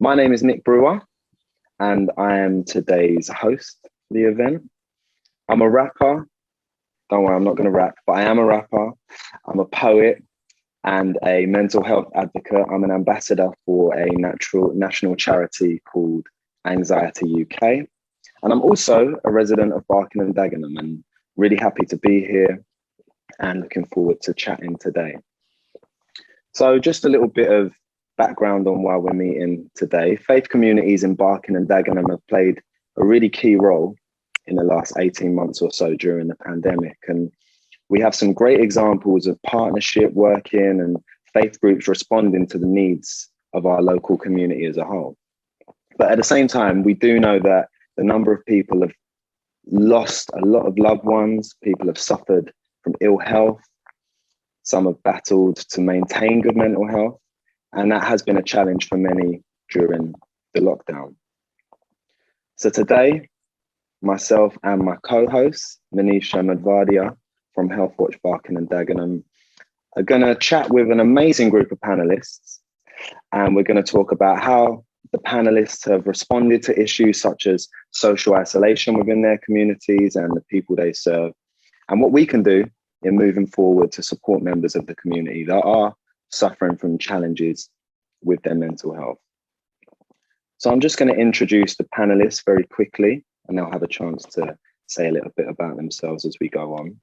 My name is Nick Brewer, and I am today's host for the event. I'm a rapper. Don't worry, I'm not going to rap, but I am a rapper. I'm a poet and a mental health advocate. I'm an ambassador for a national charity called Anxiety UK. And I'm also a resident of Barking and Dagenham, and really happy to be here and looking forward to chatting today. So just a little bit of background on why we're meeting today. Faith communities in Barking and Dagenham have played a really key role in the last 18 months or so during the pandemic. And we have some great examples of partnership working and faith groups responding to the needs of our local community as a whole. But at the same time, we do know that the number of people have lost a lot of loved ones. People have suffered from ill health. Some have battled to maintain good mental health. And that has been a challenge for many during the lockdown. So today, myself and my co-host, Manisha and Madina from Healthwatch Barking and Dagenham, are going to chat with an amazing group of panelists. And we're going to talk about how the panelists have responded to issues such as social isolation within their communities and the people they serve, and what we can do in moving forward to support members of the community that are suffering from challenges with their mental health. So I'm just going to introduce the panelists very quickly, and they'll have a chance to say a little bit about themselves as we go on.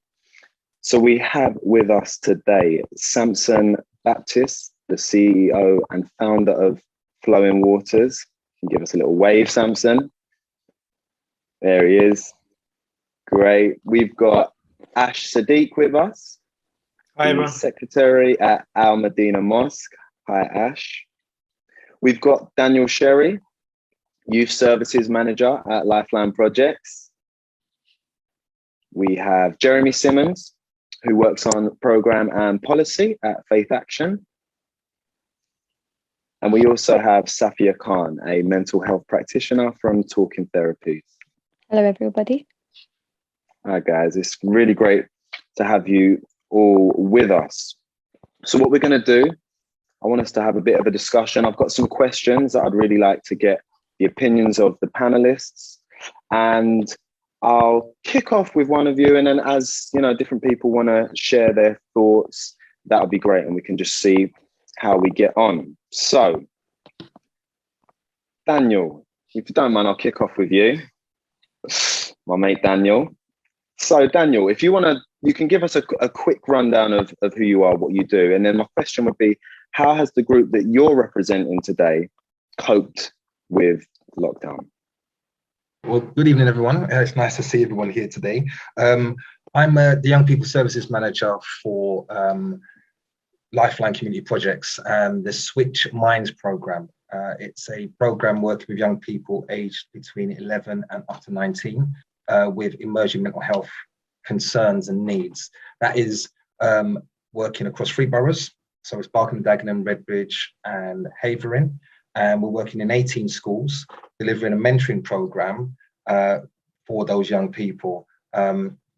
So we have with us today Samson Baptist, the CEO and founder of Flowing Waters. Can you give us a little wave, Samson? There he is. Great. We've got Sadique with us. Hi, everyone. Secretary at Madina Mosque. Hi, Ash. We've got Daniel Chery, Youth Services Manager at LifeLine Projects. We have Jeremy Simmons, who works on program and policy at FaithAction. And we also have Safiyah Khan, a mental health practitioner from Talking Therapies. Hello, everybody. Hi, guys. It's really great to have you all with us. So what we're going to do, I want us to have a bit of a discussion. I've got some questions that I'd really like to get the opinions of the panelists. And I'll kick off with one of you. And then as you know, different people want to share their thoughts, that would be great. And we can just see how we get on. So, Daniel, if you don't mind, I'll kick off with you. My mate, Daniel. So, Daniel, if you want to, you can give us a quick rundown of who you are, what you do. And then my question would be, how has the group that you're representing today coped with lockdown? Well, good evening, everyone. It's nice to see everyone here today. I'm the Young People Services Manager for LifeLine Community Projects and the Switch Minds program. It's a program working with young people aged between 11 and up to 19 with emerging mental health concerns and needs. That is working across 3 boroughs. So it's Barking, Dagenham, Redbridge and Havering. And we're working in 18 schools, delivering a mentoring program for those young people.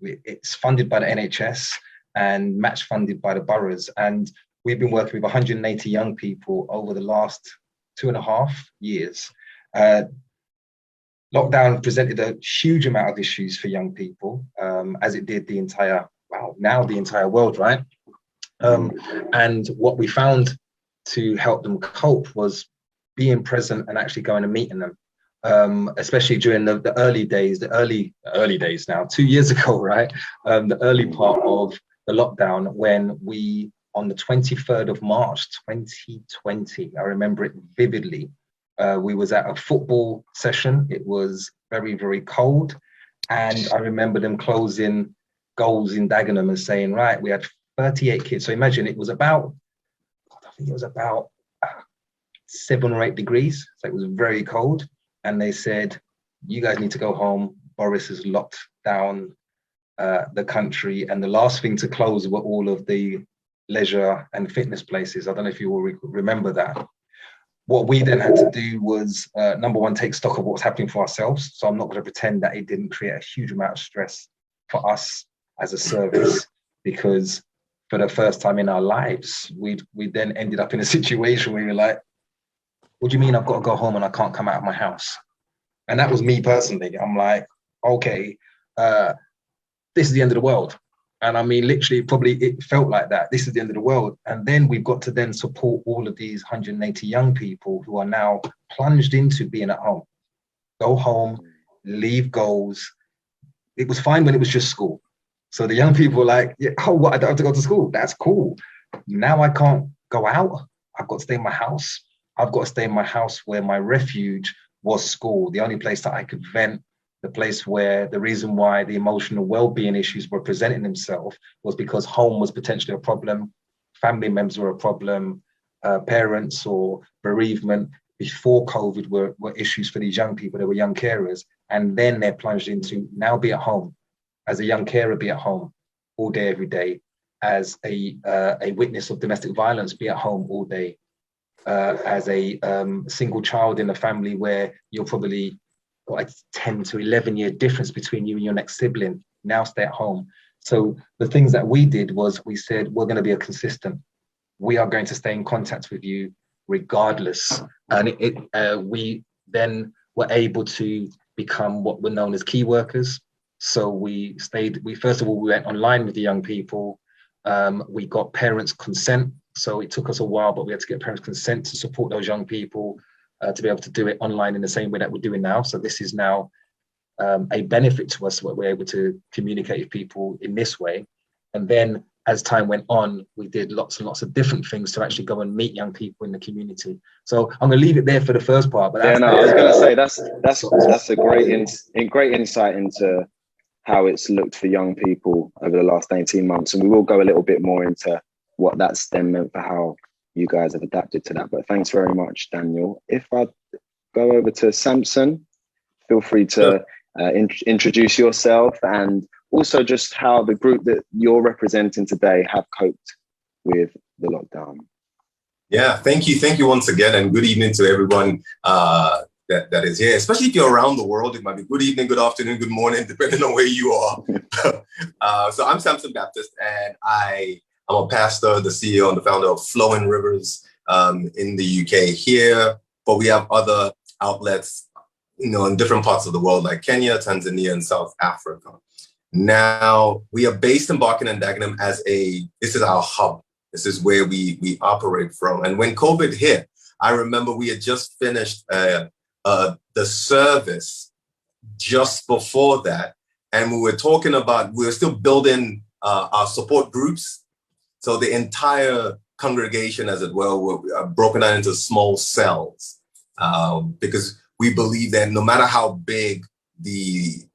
It's funded by the NHS and match funded by the boroughs. And we've been working with 180 young people over the last 2.5 years. Lockdown presented a huge amount of issues for young people, as it did the entire world, right? And what we found to help them cope was being present and actually going and meeting them, especially during the early days, the early days now, 2 years ago, right? The early part of the lockdown when we, on the 23rd of March, 2020, I remember it vividly, we was at a football session. It was very, very cold. And I remember them closing goals in Dagenham and saying, right, we had 38 kids. So imagine it was about, I think it was about 7 or 8 degrees. So it was very cold. And they said, you guys need to go home. Boris has locked down the country. And the last thing to close were all of the leisure and fitness places. I don't know if you will remember that. What we then had to do was, number one, take stock of what's happening for ourselves. So I'm not going to pretend that it didn't create a huge amount of stress for us as a service, because for the first time in our lives, we then ended up in a situation where we were like, what do you mean I've got to go home and I can't come out of my house? And that was me personally. I'm like, okay, this is the end of the world. And I mean, literally, probably it felt like that. This is the end of the world. And then we've got to then support all of these 180 young people who are now plunged into being at home. Go home, leave goals. It was fine when it was just school. So the young people were like, yeah, oh, what? I don't have to go to school. That's cool. Now I can't go out. I've got to stay in my house. I've got to stay in my house where my refuge was school, the only place that I could vent, the place where the reason why the emotional well-being issues were presenting themselves was because home was potentially a problem, family members were a problem, parents or bereavement before COVID were issues for these young people. They were young carers, and then they're plunged into now be at home. As a young carer, be at home all day, every day. As a witness of domestic violence, be at home all day. As a single child in a family where you're probably got a 10 to 11 year difference between you and your next sibling, now stay at home. So the things that we did was we said, we're going to be a consistent. We are going to stay in contact with you regardless. And we then were able to become what were known as key workers. So we first of all, we went online with the young people. We got parents' consent. So it took us a while, but we had to get parents' consent to support those young people to be able to do it online in the same way that we're doing now. So this is now a benefit to us where we're able to communicate with people in this way. And then as time went on, we did lots and lots of different things to actually go and meet young people in the community. So I'm going to leave it there for the first part. But I was going to say that's a great insight into how it's looked for young people over the last 18 months. And we will go a little bit more into what that's then meant for how you guys have adapted to that. But thanks very much, Daniel. If I go over to Samson, feel free to introduce yourself and also just how the group that you're representing today have coped with the lockdown. Yeah, thank you once again, and good evening to everyone that is here, especially if you're around the world. It might be good evening, good afternoon, good morning, depending on where you are. So I'm Samson Baptist, and I'm a pastor, the CEO and the founder of Flowing Rivers in the UK here, but we have other outlets, in different parts of the world, like Kenya, Tanzania, and South Africa. Now, we are based in Barking and Dagenham this is our hub. This is where we operate from. And when COVID hit, I remember we had just finished the service just before that. And we were still building our support groups. So the entire congregation, as it were broken down into small cells, because we believe that no matter how big the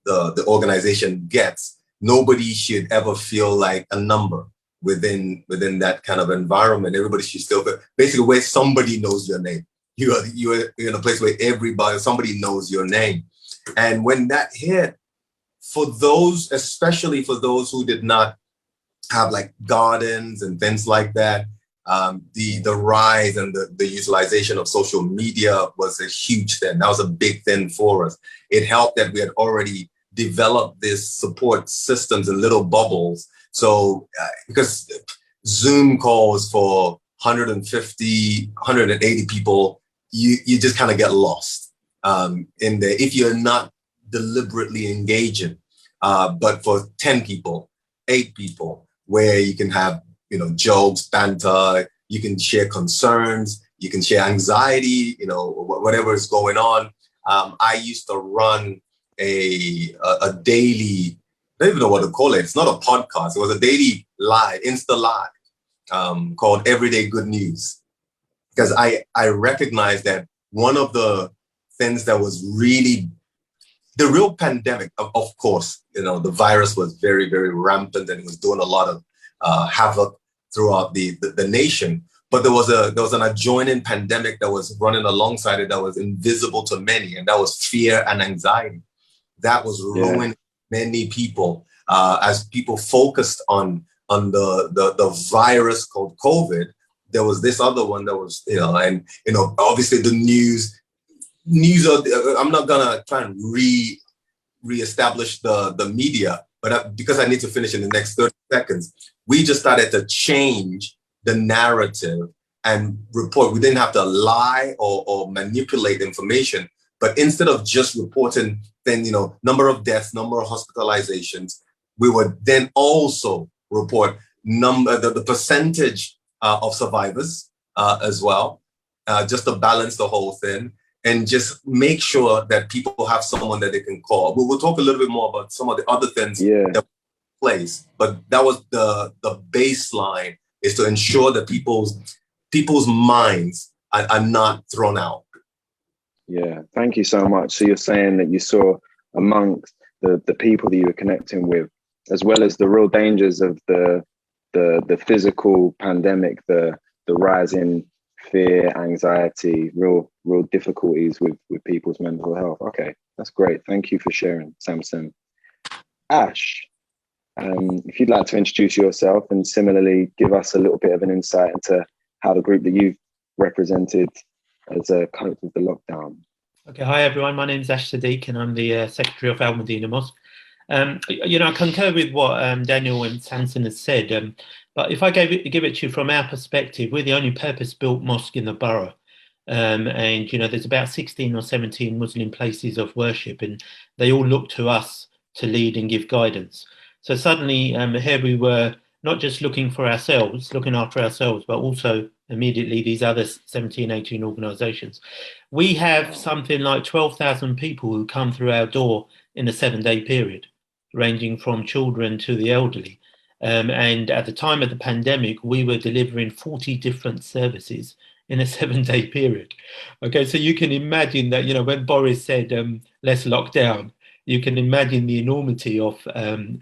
organization gets, nobody should ever feel like a number within that kind of environment. Everybody should still feel, basically, where somebody knows your name. You're in a place where somebody knows your name. And when that hit, especially for those who did not have like gardens and things like that, the rise and the utilization of social media was a huge thing. That was a big thing for us. It helped that we had already developed this support systems in little bubbles. So because Zoom calls for 150, 180 people, you just kind of get lost in there if you're not deliberately engaging. But for 10 people, 8 people, where you can have jokes, banter, you can share concerns, you can share anxiety, whatever is going on. I used to run a daily, I don't even know what to call it. It's not a podcast. It was a daily live, Insta live, called Everyday Good News. Because I recognized that one of the things that was really the real pandemic, of course, the virus was very, very rampant and it was doing a lot of havoc throughout the nation. But there was an adjoining pandemic that was running alongside it that was invisible to many, and that was fear and anxiety. That was ruining many people as people focused on the virus called COVID. There was this other one that was, obviously the news. I'm not gonna try and reestablish the media, but because I need to finish in the next 30 seconds, we just started to change the narrative and report. We didn't have to lie or manipulate information. But instead of just reporting, then, number of deaths, number of hospitalizations, we would then also report the percentage of survivors as well, just to balance the whole thing and just make sure that people have someone that they can call. We'll talk a little bit more about some of the other things that took place, but that was the baseline, is to ensure that people's minds are not thrown out. Yeah, thank you so much. So you're saying that you saw amongst the people that you were connecting with, as well as the real dangers of the physical pandemic, the rise in fear, anxiety, real difficulties with people's mental health. Okay, that's great. Thank you for sharing, Samson. Ash, if you'd like to introduce yourself and similarly give us a little bit of an insight into how the group that you've represented as a cope with the lockdown. Okay, hi everyone. My name is Sadique, and I'm the Secretary of Madina Mosque. I concur with what Daniel and Samson has said, but if I give it to you from our perspective, we're the only purpose-built mosque in the borough. And there's about 16 or 17 Muslim places of worship, and they all look to us to lead and give guidance. So suddenly here we were, not just looking after ourselves, but also immediately these other 17, 18 organisations. We have something like 12,000 people who come through our door in a 7-day period, ranging from children to the elderly. And at the time of the pandemic, we were delivering 40 different services in a 7-day period. Okay, so you can imagine that, when Boris said, let's lock down, you can imagine the enormity of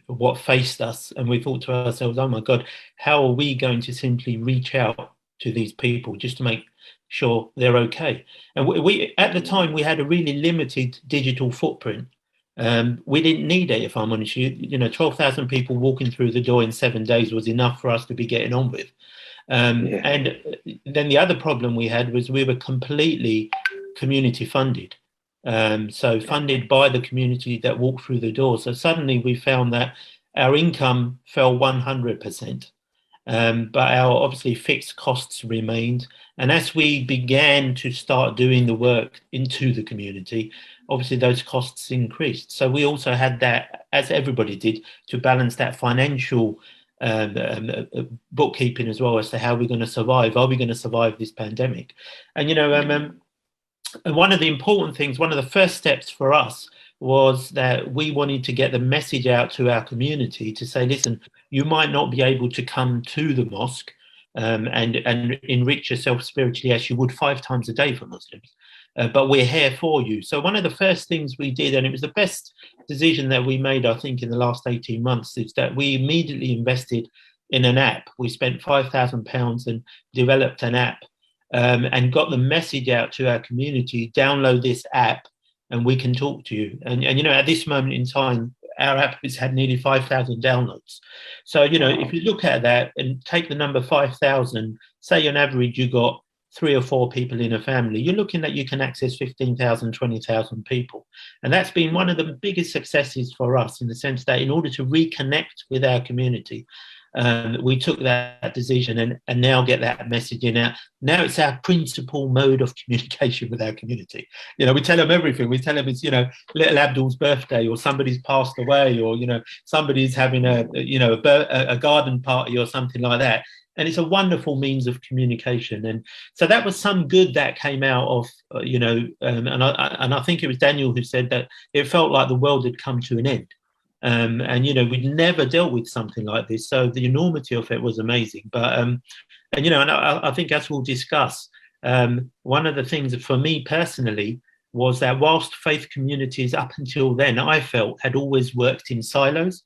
what faced us. And we thought to ourselves, oh my God, how are we going to simply reach out to these people just to make sure they're okay? And we at the time, we had a really limited digital footprint. We didn't need it, if I'm honest. 12,000 people walking through the door in 7 days was enough for us to be getting on with. And then the other problem we had was we were completely community funded. So funded by the community that walked through the door. So suddenly we found that our income fell 100%. But our obviously fixed costs remained. And as we began to start doing the work into the community, obviously those costs increased. So we also had that, as everybody did, to balance that financial bookkeeping as well, as to how we're going to survive. Are we going to survive this pandemic? And, one of the important things, one of the first steps for us was that we wanted to get the message out to our community to say, listen, you might not be able to come to the mosque and enrich yourself spiritually as you would 5 times a day for Muslims, but we're here for you. So one of the first things we did, and it was the best decision that we made, I think, in the last 18 months, is that we immediately invested in an app. We spent £5,000 and developed an app and got the message out to our community, download this app and we can talk to you. And at this moment in time, our app has had nearly 5,000 downloads. So, if you look at that and take the number 5,000, say on average you got 3 or 4 people in a family, you're looking at you can access 15,000, 20,000 people. And that's been one of the biggest successes for us, in the sense that in order to reconnect with our community, we took that decision and now get that messaging out. Now it's our principal mode of communication with our community. We tell them everything. We tell them it's, little Abdul's birthday, or somebody's passed away, or, somebody's having a garden party or something like that. And it's a wonderful means of communication. And so that was some good that came out of, and I think it was Daniel who said that it felt like the world had come to an end. We'd never dealt with something like this, so the enormity of it was amazing. But I think, as we'll discuss, one of the things for me personally was that whilst faith communities up until then, I felt, had always worked in silos,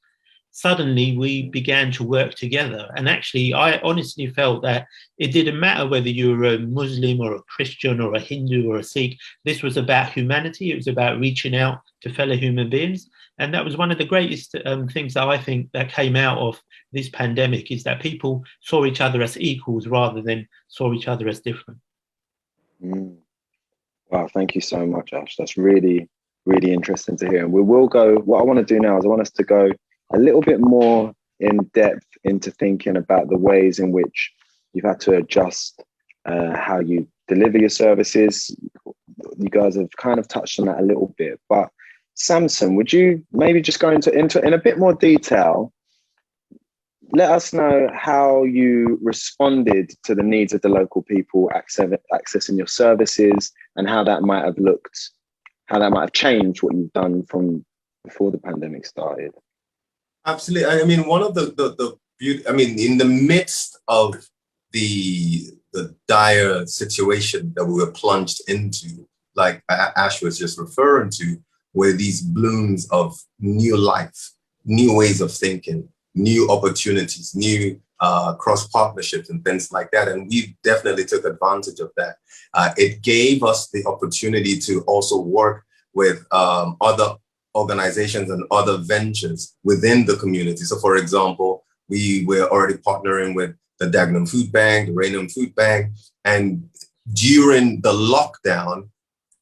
suddenly we began to work together. And actually, I honestly felt that it didn't matter whether you were a Muslim or a Christian or a Hindu or a Sikh. This was about humanity. It was about reaching out to fellow human beings. And that was one of the greatest things that I think that came out of this pandemic, is that people saw each other as equals rather than saw each other as different. Wow, thank you so much, Ash. That's really, really interesting to hear. And we will go, what I want to do now is I want us to go a little bit more in depth into thinking about the ways in which you've had to adjust how you deliver your services. You guys have kind of touched on that a little bit, but Samson, would you maybe just go into in a bit more detail? Let us know how you responded to the needs of the local people accessing your services, and how that might have looked, how that might have changed what you've done from before the pandemic started. Absolutely. I mean, one of the beauty, I mean, in the midst of the dire situation that we were plunged into, like Ash was just referring to, were these blooms of new life, new ways of thinking, new opportunities, new cross partnerships and things like that. And we definitely took advantage of that. It gave us the opportunity to also work with other organizations and other ventures within the community. So for example, we were already partnering with the Dagenham Food Bank, the Rainham Food Bank, and during the lockdown,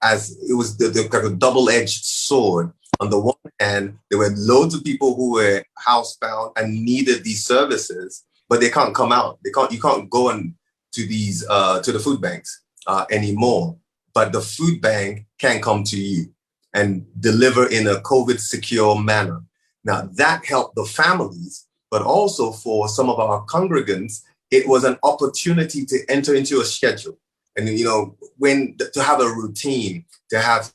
as it was the kind of double-edged sword. On the one hand, there were loads of people who were housebound and needed these services, but they can't come out. You can't go to these to the food banks anymore. But the food bank can come to you and deliver in a COVID secure manner. Now that helped the families, but also for some of our congregants, it was an opportunity to enter into a schedule. And, you know, to have a routine, to have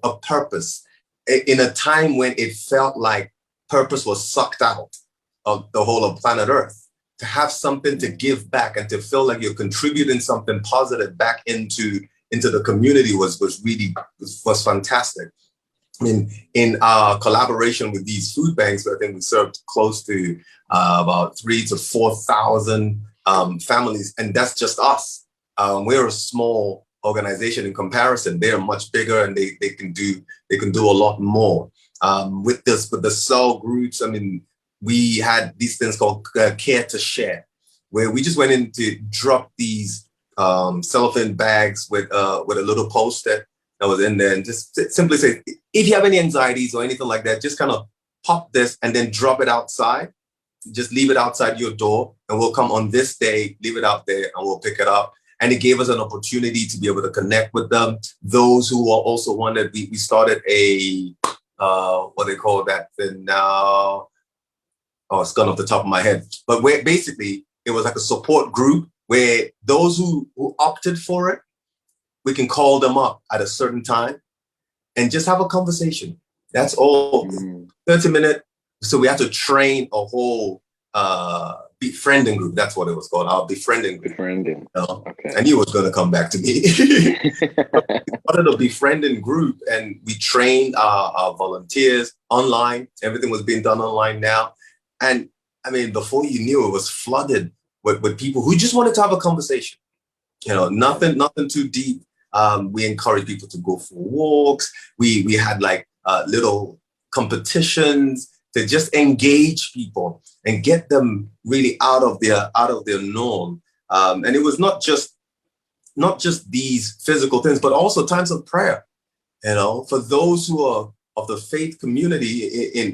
a purpose in a time when it felt like purpose was sucked out of the whole of planet Earth, to have something to give back and to feel like you're contributing something positive back into the community was fantastic. I mean, in our collaboration with these food banks, I think we served close to about 3,000 to 4,000 families, and that's just us. We're a small organization in comparison. They are much bigger, and they can do a lot more. With the cell groups, I mean, we had these things called Care to Share, where we just went in to drop these cellophane bags with a little post-it that was in there, and just simply say, if you have any anxieties or anything like that, just kind of pop this and then drop it outside. Just leave it outside your door, and we'll come on this day, leave it out there, and we'll pick it up. And it gave us an opportunity to be able to connect with them. Those who also wanted, we started a, what they call that thing now? Oh, it's gone off the top of my head. But where basically it was like a support group where those who opted for it, we can call them up at a certain time and just have a conversation. That's all. 30 minutes. So we had to train a whole befriending group. That's what it was called. Our befriending group. Befriending. Okay. I knew it was going to come back to me. We started a befriending group, and we trained our volunteers online. Everything was being done online now. And I mean, before you knew, it was flooded with people who just wanted to have a conversation. You know, nothing too deep. We encouraged people to go for walks. We had like little competitions to just engage people and get them really out of their norm. And it was not just these physical things, but also times of prayer. You know, for those who are of the faith community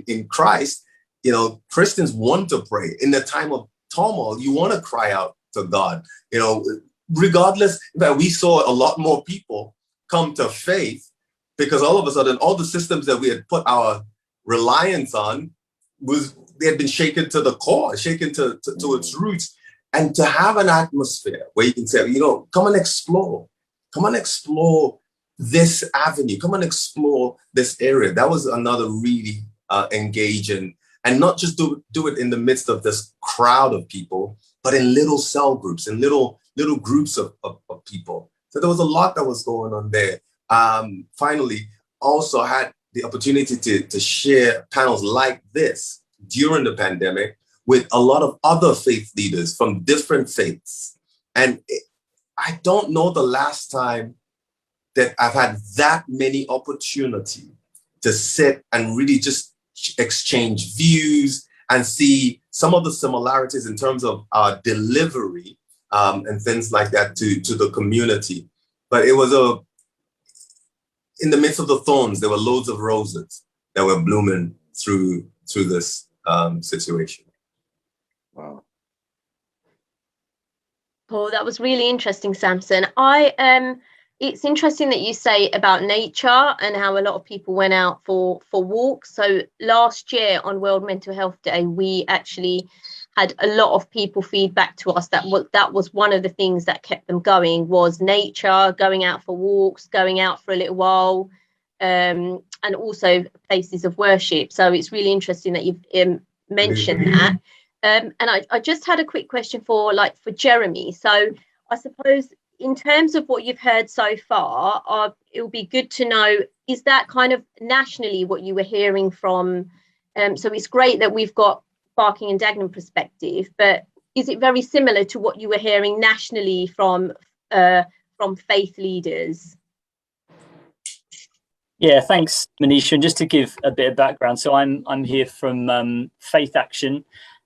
in Christ, you know, Christians want to pray. In the time of turmoil, you want to cry out to God. You know, regardless that we saw a lot more people come to faith, because all of a sudden, all the systems that we had put our reliance on they had been shaken to the core, shaken to its roots. And to have an atmosphere where you can say, you know, come and explore this avenue, come and explore this area. That was another really engaging, and not just do it in the midst of this crowd of people, but in little cell groups, in little groups of people. So there was a lot that was going on there. Finally, also had the opportunity to share panels like this during the pandemic with a lot of other faith leaders from different faiths. And I don't know the last time that I've had that many opportunity to sit and really just exchange views and see some of the similarities in terms of our delivery and things like that to the community. But it was in the midst of the thorns, there were loads of roses that were blooming through this situation. Wow. Oh, that was really interesting, Samson. It's interesting that you say about nature and how a lot of people went out for walks. So last year on World Mental Health Day, we actually had a lot of people feedback to us that was one of the things that kept them going, was nature, going out for walks, going out for a little while, and also places of worship. So it's really interesting that you've mentioned that. And I just had a quick question for Jeremy. So I suppose in terms of what you've heard so far, it will be good to know, is that kind of nationally what you were hearing from? So it's great that we've got Barking and Dagenham perspective, but is it very similar to what you were hearing nationally from faith leaders? Yeah, thanks, Manisha. And just to give a bit of background, so I'm here from FaithAction,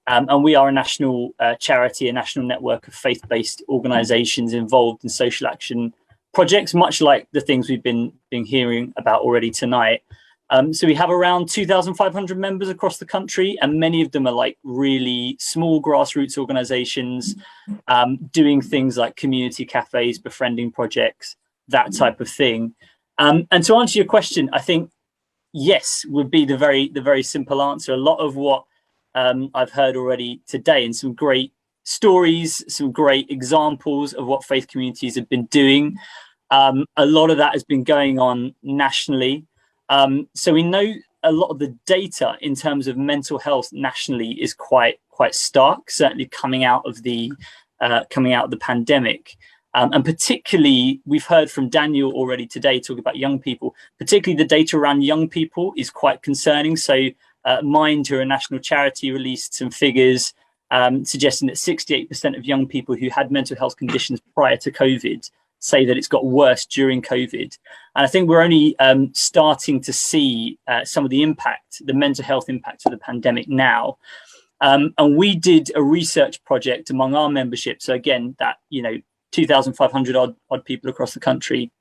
and we are a national charity, a national network of faith-based organisations involved in social action projects, much like the things we've been hearing about already tonight. So we have around 2,500 members across the country, and many of them are like really small grassroots organisations doing things like community cafes, befriending projects, that type of thing. And to answer your question, I think yes would be the very simple answer. A lot of what I've heard already today, and some great stories, some great examples of what faith communities have been doing. A lot of that has been going on nationally. So we know a lot of the data in terms of mental health nationally is quite stark, certainly coming out of the pandemic. And particularly, we've heard from Daniel already today talk about young people. Particularly the data around young people is quite concerning. So Mind, who are a national charity, released some figures suggesting that 68% of young people who had mental health conditions prior to COVID say that it's got worse during COVID. And I think we're only starting to see some of the impact, the mental health impact of the pandemic now. And we did a research project among our membership. So again, that, 2,500 odd people across the country,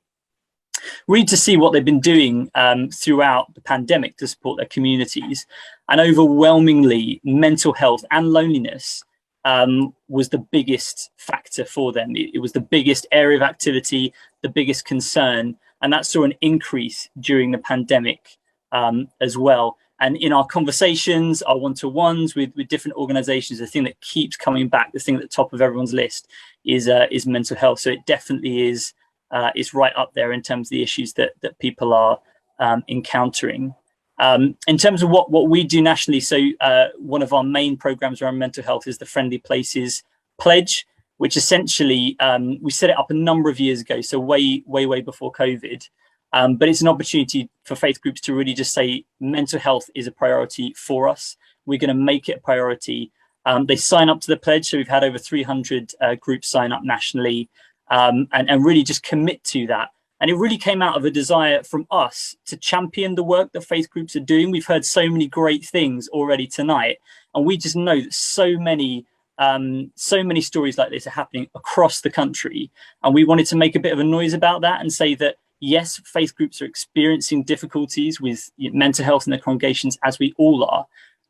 really to see what they've been doing throughout the pandemic to support their communities. And overwhelmingly, mental health and loneliness was the biggest factor for them. It was the biggest area of activity, the biggest concern, and that saw an increase during the pandemic as well. And in our conversations, our one-to-ones with different organizations, the thing that keeps coming back, the thing at the top of everyone's list is mental health. So it definitely is right up there in terms of the issues that people are encountering. In terms of what we do nationally, so one of our main programs around mental health is the Friendly Places Pledge, which essentially we set it up a number of years ago, so way before COVID. But it's an opportunity for faith groups to really just say mental health is a priority for us. We're going to make it a priority. They sign up to the pledge, so we've had over 300 groups sign up nationally, and really just commit to that. And it really came out of a desire from us to champion the work that faith groups are doing. We've heard so many great things already tonight, and we just know that so many stories like this are happening across the country. And we wanted to make a bit of a noise about that and say that, yes, faith groups are experiencing difficulties with mental health in their congregations, as we all are,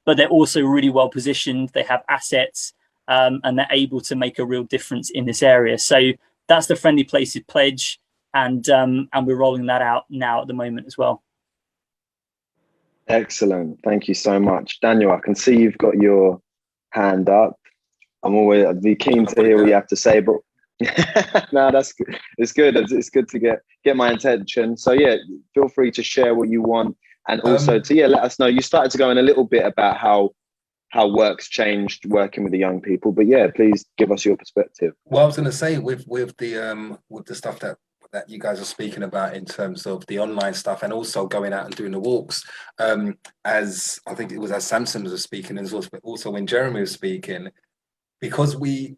but they're also really well positioned. They have assets, and they're able to make a real difference in this area. So that's the Friendly Places Pledge. And we're rolling that out now at the moment as well. Excellent. Thank you so much. Daniel, I can see you've got your hand up. I'd be keen to hear what you have to say, but no, that's good. It's good. It's good to get my attention. So yeah, feel free to share what you want, and also to let us know. You started to go in a little bit about how work's changed working with the young people, but yeah, please give us your perspective. Well, I was going to say with the stuff that you guys are speaking about in terms of the online stuff, and also going out and doing the walks, as I think it was as Samson was speaking, and also when Jeremy was speaking, because we,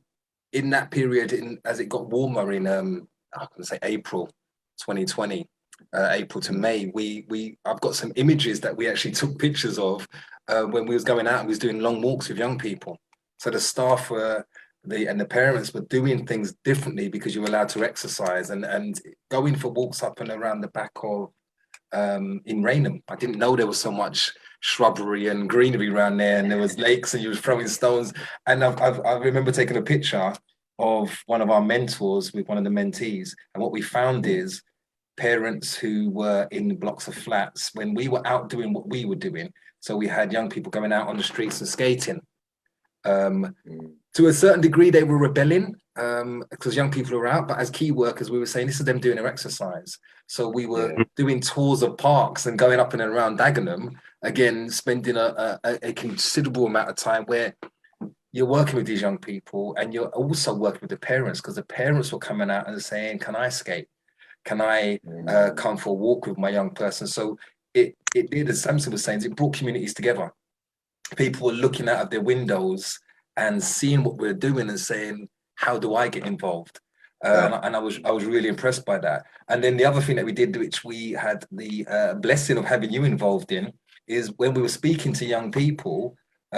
in that period, as it got warmer in I'm going to say April 2020, April to May, I've got some images that we actually took pictures of when we was going out and we was doing long walks with young people. So the staff were and the parents were doing things differently because you were allowed to exercise and going for walks up and around the back of in Raynham. I didn't know there was so much shrubbery and greenery around there, and there was lakes and you were throwing stones. And I remember taking a picture of one of our mentors with one of the mentees. And what we found is parents who were in blocks of flats, when we were out doing what we were doing, so we had young people going out on the streets and skating. To a certain degree, they were rebelling because young people were out, but as key workers, we were saying this is them doing their exercise. So we were doing tours of parks and going up and around Dagenham, again, spending a considerable amount of time where you're working with these young people and you're also working with the parents, because the parents were coming out and saying, can I skate? Can I come for a walk with my young person? So it did, as Samson was saying, it brought communities together. People were looking out of their windows and seeing what we're doing and saying, how do I get involved? And I was really impressed by that. And then the other thing that we did, which we had the blessing of having you involved in, is when we were speaking to young people,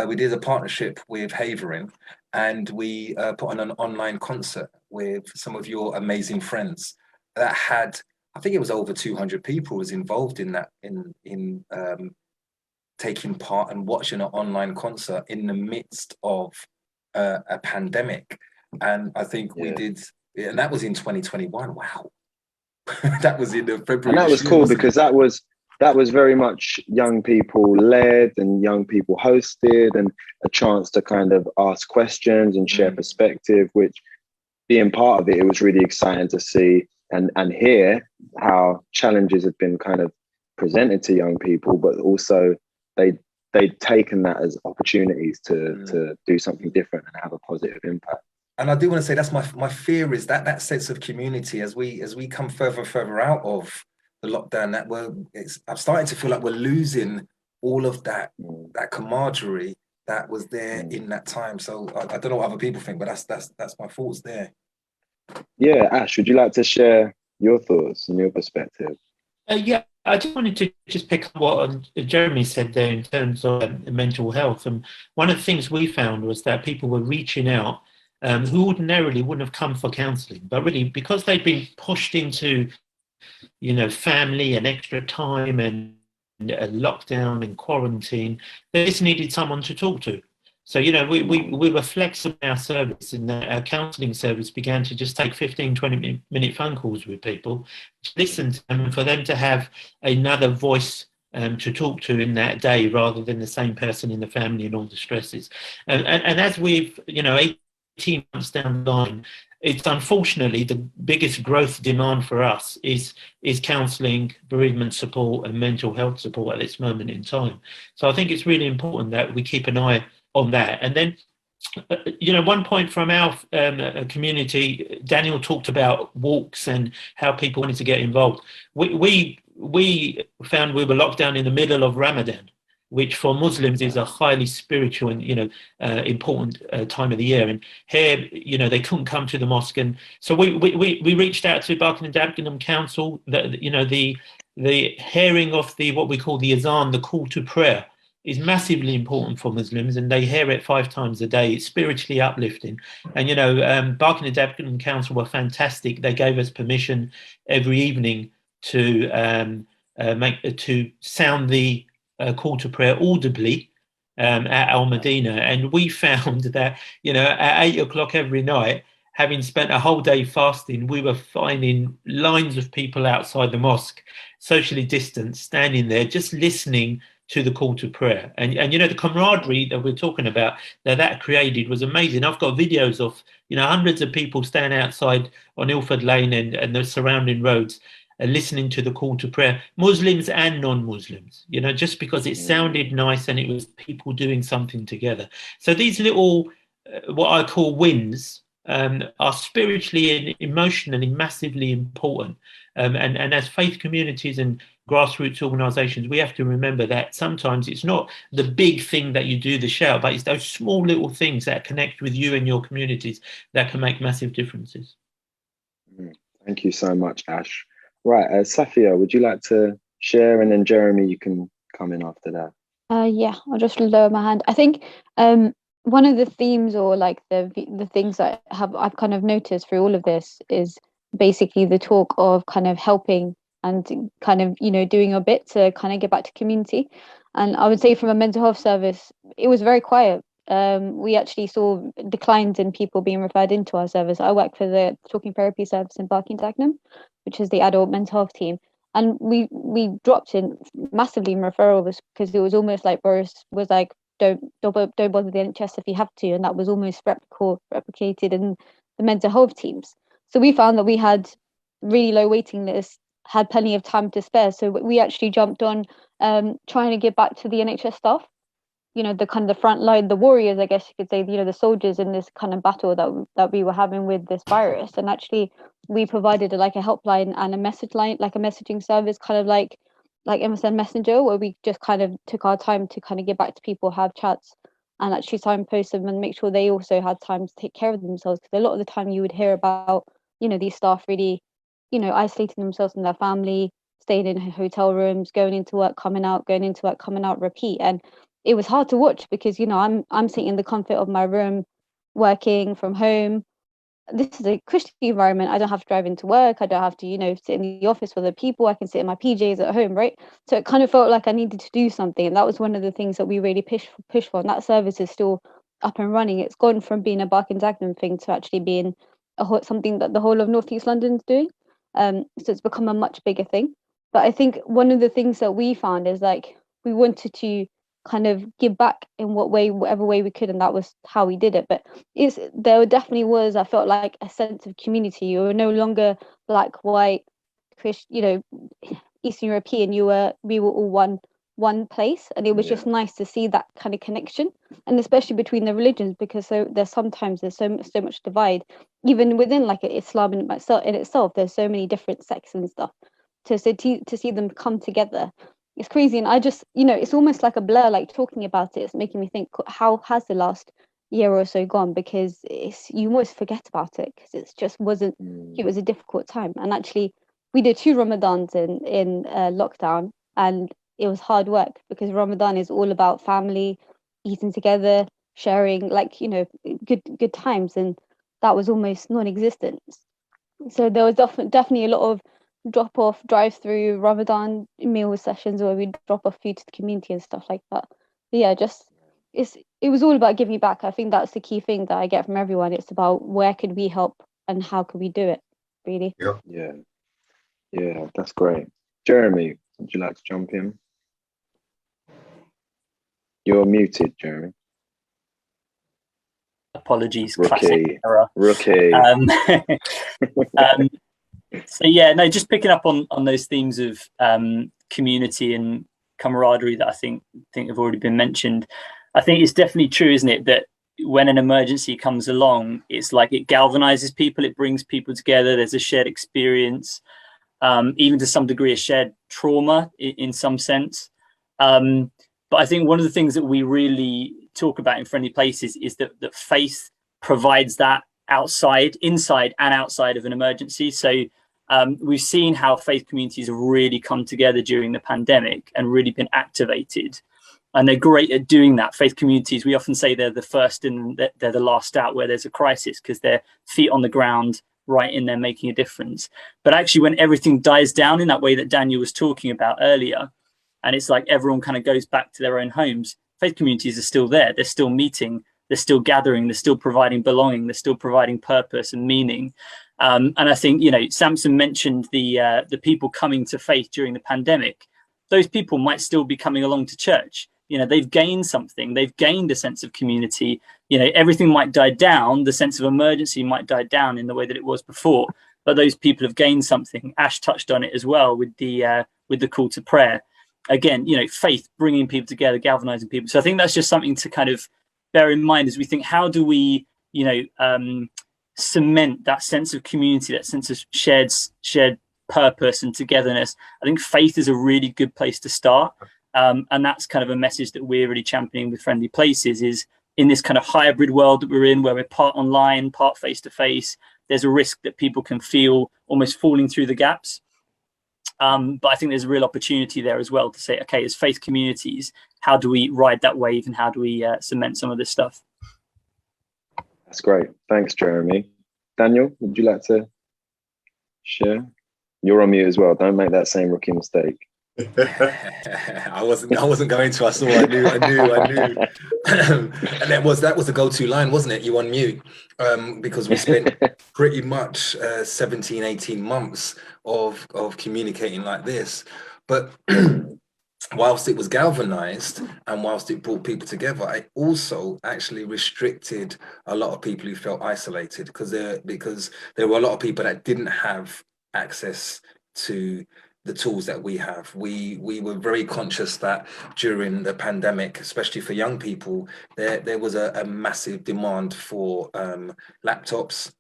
we did a partnership with Havering, and we put on an online concert with some of your amazing friends that had, I think it was over 200 people was involved in that, in taking part and watching an online concert in the midst of a pandemic. And I think we did, and that was in 2021. Wow. That was in the February. And that was cool because that was very much young people led and young people hosted, and a chance to kind of ask questions and share perspective, which, being part of it, it was really exciting to see and hear how challenges have been kind of presented to young people, but also they'd taken that as opportunities to do something different and have a positive impact. And I do want to say that's my fear, is that sense of community as we come further and further out of the lockdown, that I'm starting to feel like we're losing all of that camaraderie that was there in that time. So I don't know what other people think, but that's my thoughts there. Yeah, Ash, would you like to share your thoughts and your perspective? Yeah, I just wanted to just pick up what Jeremy said there in terms of mental health. And one of the things we found was that people were reaching out who ordinarily wouldn't have come for counselling, but really because they'd been pushed into, family and extra time and lockdown and quarantine, they just needed someone to talk to. So, we were flexible in our service, and our counselling service began to just take 15, 20-minute phone calls with people, to listen to them, and for them to have another voice to talk to in that day, rather than the same person in the family and all the stresses. And as we've, 18 months down the line, it's unfortunately the biggest growth demand for us is counselling, bereavement support and mental health support at this moment in time. So I think it's really important that we keep an eye on that. And then, one point from our community, Daniel talked about walks and how people wanted to get involved. We found we were locked down in the middle of Ramadan, which for Muslims is a highly spiritual and important time of the year. And here, they couldn't come to the mosque, and so we reached out to Barking and Dagenham Council. The hearing of what we call the azan, the call to prayer, is massively important for Muslims, and they hear it 5 times a day. It's spiritually uplifting. And Barking and Dagenham Council were fantastic. They gave us permission every evening to sound the call to prayer audibly at Al Madina, and we found that at 8 o'clock every night, having spent a whole day fasting, we were finding lines of people outside the mosque, socially distanced, standing there just listening to the call to prayer. And the camaraderie that we're talking about that created was amazing. I've got videos of hundreds of people standing outside on Ilford Lane and the surrounding roads, listening to the call to prayer, Muslims and non-Muslims, just because it sounded nice and it was people doing something together. So these little, what I call wins, are spiritually and emotionally massively important. And as faith communities and grassroots organisations, we have to remember that sometimes it's not the big thing that you do the shout, but it's those small little things that connect with you and your communities that can make massive differences. Thank you so much, Ash. Right, Safiyah, would you like to share? And then Jeremy, you can come in after that. Yeah, I'll just lower my hand. I think one of the themes, or like the things that I've kind of noticed through all of this, is basically the talk of kind of helping and kind of doing a bit to kind of get back to community. And I would say from a mental health service, it was very quiet we actually saw declines in people being referred into our service. I work for the Talking Therapy service in Barking and Dagenham, which is the adult mental health team. And we dropped in massively in referrals because it was almost like Boris was like, don't bother the NHS if you have to. And that was almost replicated in the mental health teams. So we found that we had really low waiting lists, had plenty of time to spare. So we actually jumped on trying to give back to the NHS staff, you know, the kind of the front line, the warriors, I guess you could say, you know, the soldiers in this kind of battle that we were having with this virus. And actually we provided a helpline and a message line, like a messaging service, kind of like MSN Messenger, where we just kind of took our time to kind of get back to people, have chats, and actually signpost them and make sure they also had time to take care of themselves. Because a lot of the time you would hear about, you know, these staff really, you know, isolating themselves and their family, staying in hotel rooms, going into work, coming out, going into work, coming out, repeat. And it was hard to watch because, you know, I'm sitting in the comfort of my room, working from home. This is a Christian environment. I don't have to drive into work. I don't have to, you know, sit in the office with other people. I can sit in my PJs at home, right? So it kind of felt like I needed to do something. And that was one of the things that we really push for. And that service is still up and running. It's gone from being a Barking and Dagenham thing to actually being something that the whole of North East London's doing. So it's become a much bigger thing. But I think one of the things that we found is like we wanted to kind of give back in whatever way we could, and that was how we did it. But there definitely was, I felt like, a sense of community. You were no longer black, white, Christian, you know, Eastern European. We were all one place, and it was just nice to see that kind of connection, and especially between the religions, because there's so much divide, even within like Islam in itself. There's so many different sects and stuff. To see them come together, it's crazy. And I just, you know, it's almost like a blur, like talking about it. It's making me think, how has the last year or so gone? Because you almost forget about it because it just wasn't, it was a difficult time. And actually, we did 2 Ramadans in lockdown, and it was hard work because Ramadan is all about family, eating together, sharing, like, you know, good times. And that was almost non-existent. So there was definitely a lot of drop-off, drive-through Ramadan meal sessions where we drop off food to the community and stuff like that. But yeah, it was all about giving back. I think that's the key thing that I get from everyone. It's about where could we help and how could we do it, really. Yeah, that's great. Jeremy, would you like to jump in? You're muted, Jeremy. Apologies, Rookie. classic error. Rookie. So yeah, no, just picking up on those themes of community and camaraderie that I think have already been mentioned. I think it's definitely true, isn't it, that when an emergency comes along, it's like it galvanizes people, it brings people together. There's a shared experience, even to some degree, a shared trauma in some sense. But I think one of the things that we really talk about in Friendly Places is that faith provides that inside and outside of an emergency. So we've seen how faith communities have really come together during the pandemic and really been activated. And they're great at doing that. Faith communities, we often say they're the first and they're the last out where there's a crisis because they're feet on the ground, right in there making a difference. But actually, when everything dies down in that way that Daniel was talking about earlier, and it's like everyone kind of goes back to their own homes, faith communities are still there. They're still meeting, they're still gathering, they're still providing belonging, they're still providing purpose and meaning. And I think, you know, Samson mentioned the people coming to faith during the pandemic. Those people might still be coming along to church. You know, they've gained something. They've gained a sense of community. You know, everything might die down. The sense of emergency might die down in the way that it was before. But those people have gained something. Ash touched on it as well with the call to prayer. Again, you know, faith bringing people together, galvanizing people. So I think that's just something to kind of bear in mind as we think, how do we, you know, cement that sense of community, that sense of shared purpose and togetherness. I think faith is a really good place to start. And that's kind of a message that we're really championing with Friendly Places, is in this kind of hybrid world that we're in, where we're part online, part face-to-face, there's a risk that people can feel almost falling through the gaps. But I think there's a real opportunity there as well to say, okay, as faith communities, how do we ride that wave and how do we cement some of this stuff? That's great. Thanks, Jeremy. Daniel, would you like to share? You're on mute as well. Don't make that same rookie mistake. I wasn't going to. I knew. And that was the go-to line, wasn't it? You on mute, because we spent pretty much 17, 18 months of communicating like this. But whilst it was galvanized and whilst it brought people together, I also actually restricted a lot of people who felt isolated, because there were a lot of people that didn't have access to the tools that we have. We were very conscious that during the pandemic, especially for young people, there was a massive demand for laptops.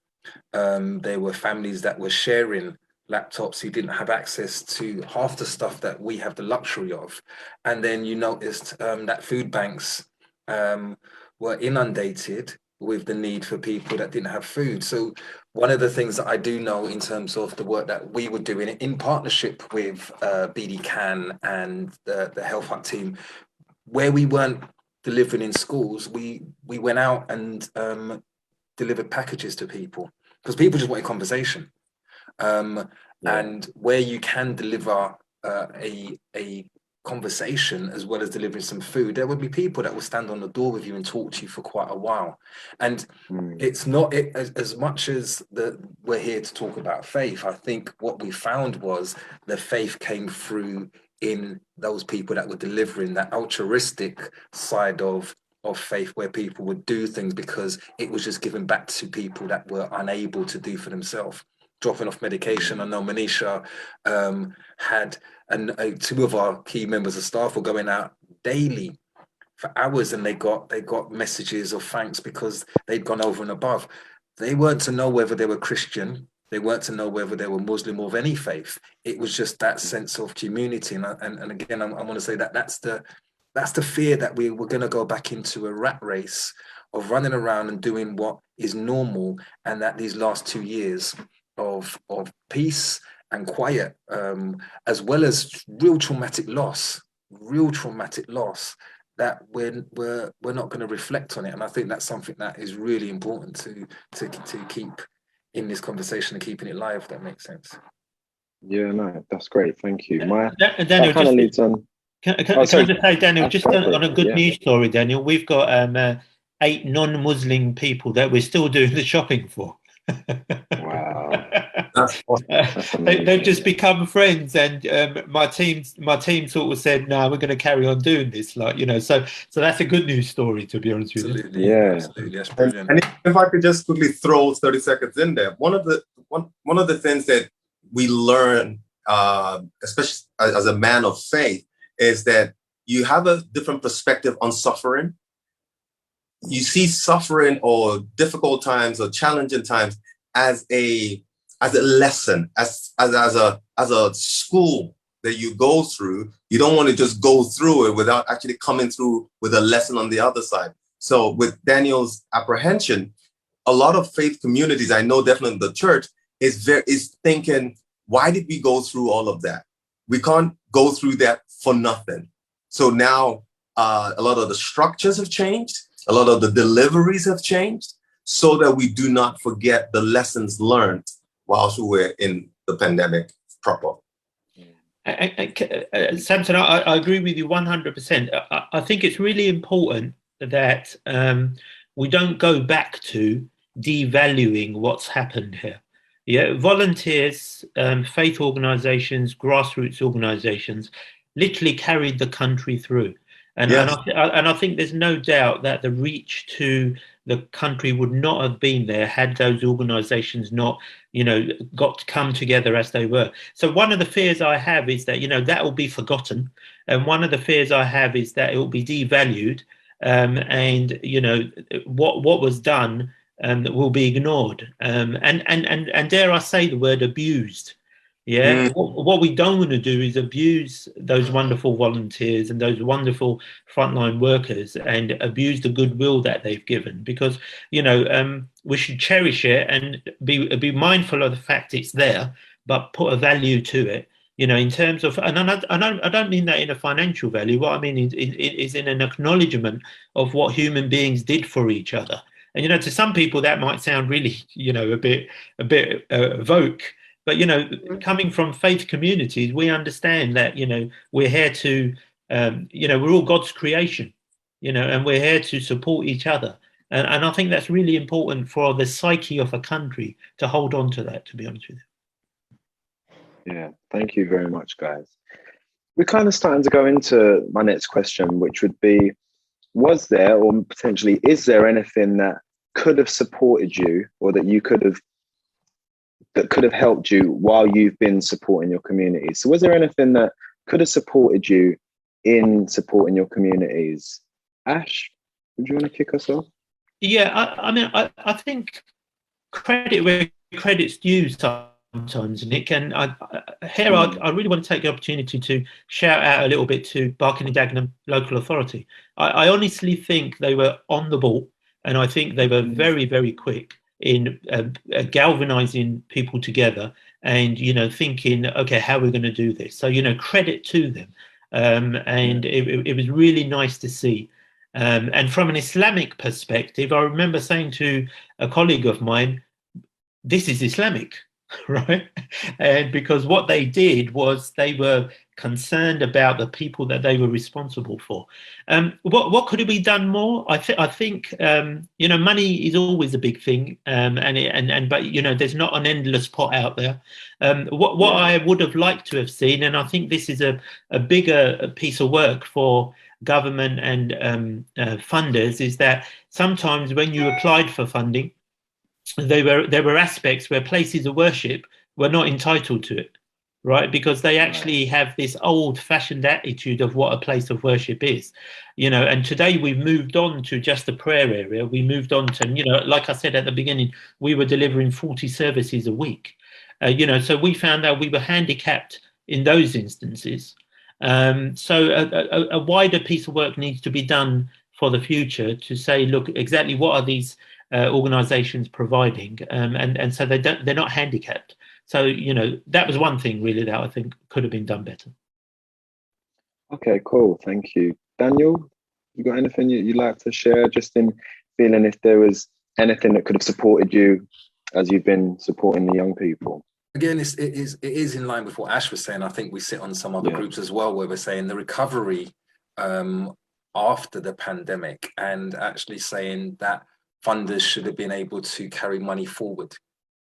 There were families that were sharing laptops who didn't have access to half the stuff that we have the luxury of. And then you noticed that food banks were inundated with the need for people that didn't have food. So one of the things that I do know in terms of the work that we were doing in partnership with BD Can and the Healthwatch team, where we weren't delivering in schools, we went out and delivered packages to people, because people just wanted conversation. And where you can deliver a conversation as well as delivering some food, there would be people that will stand on the door with you and talk to you for quite a while. And it's not as much as we're here to talk about faith. I think what we found was the faith came through in those people that were delivering that altruistic side of faith, where people would do things because it was just given back to people that were unable to do for themselves. Dropping off medication. I know Manisha had, and two of our key members of staff were going out daily for hours, and they got messages of thanks because they'd gone over and above. They weren't to know whether they were Christian, they weren't to know whether they were Muslim or of any faith. It was just that sense of community. And again, I want to say that that's the fear, that we're going to go back into a rat race of running around and doing what is normal, and that these last 2 years of peace and quiet, as well as real traumatic loss, that we're not going to reflect on it. And I think that's something that is really important to keep in this conversation and keeping it live, if that makes sense. Yeah, no, that's great. Thank you. Daniel, that kind of leads on. Can I just say, Daniel, just on a good news story, Daniel, we've got 8 non-Muslim people that we're still doing the shopping for. Wow. They've just become friends, and my team sort of said, "No, we're going to carry on doing this." Like, so that's a good news story, to be honest with you. Absolutely, yeah, absolutely, that's brilliant. And if I could just quickly throw 30 seconds in there, one of the things that we learn, especially as a man of faith, is that you have a different perspective on suffering. You see suffering or difficult times or challenging times as a lesson, as a school that you go through. You don't want to just go through it without actually coming through with a lesson on the other side. So with Daniel's apprehension, a lot of faith communities, I know definitely the church, is thinking, why did we go through all of that? We can't go through that for nothing. So now a lot of the structures have changed. A lot of the deliveries have changed, so that we do not forget the lessons learned whilst we were in the pandemic proper. Samson, I agree with you 100%. I think it's really important that we don't go back to devaluing what's happened here. Yeah, volunteers, faith organisations, grassroots organisations literally carried the country through. And, yes. and I think there's no doubt that the reach to the country would not have been there had those organisations not, got to come together as they were. So one of the fears I have is that, that will be forgotten. And one of the fears I have is that it will be devalued. And, what was done will be ignored. And dare I say the word abused. Yeah, what we don't want to do is abuse those wonderful volunteers and those wonderful frontline workers and abuse the goodwill that they've given, because we should cherish it and be mindful of the fact it's there, but put a value to it. In terms of, and I don't mean that in a financial value. What I mean is in an acknowledgement of what human beings did for each other. And to some people that might sound really a bit evoke. But, coming from faith communities, we understand that, we're here to, we're all God's creation, and we're here to support each other. And I think that's really important for the psyche of a country to hold on to that, to be honest with you. Yeah, thank you very much, guys. We're kind of starting to go into my next question, which would be, was there, or potentially is there, anything that could have supported you, or that could have helped you while you've been supporting your community? So was there anything that could have supported you in supporting your communities? Ash, would you want to kick us off? Yeah, I think credit where credit's due sometimes, Nick. And I really want to take the opportunity to shout out a little bit to Barking and Dagenham local authority. I honestly think they were on the ball, and I think they were very, very quick in galvanizing people together and, thinking, okay, how are we going to do this? So, credit to them. And it was really nice to see. And from an Islamic perspective, I remember saying to a colleague of mine, this is Islamic, right? And because what they did was they were concerned about the people that they were responsible for. What could have been done more? I think money is always a big thing, but there's not an endless pot out there. What I would have liked to have seen, and I think this is a bigger piece of work for government and funders, is that sometimes when you applied for funding, there were aspects where places of worship were not entitled to it, right? Because they actually have this old-fashioned attitude of what a place of worship is, and today we've moved on to just the prayer area. We moved on to, like I said at the beginning, we were delivering 40 services a week, so we found out we were handicapped in those instances. So a wider piece of work needs to be done for the future to say, look, exactly what are these organizations providing, and so they're not handicapped. So that was one thing really that I think could have been done better. Okay, cool, thank you. Daniel, you got anything you'd like to share, just in feeling if there was anything that could have supported you as you've been supporting the young people? Again, it is in line with what Ash was saying. I think we sit on some other groups as well where we're saying the recovery after the pandemic, and actually saying that funders should have been able to carry money forward.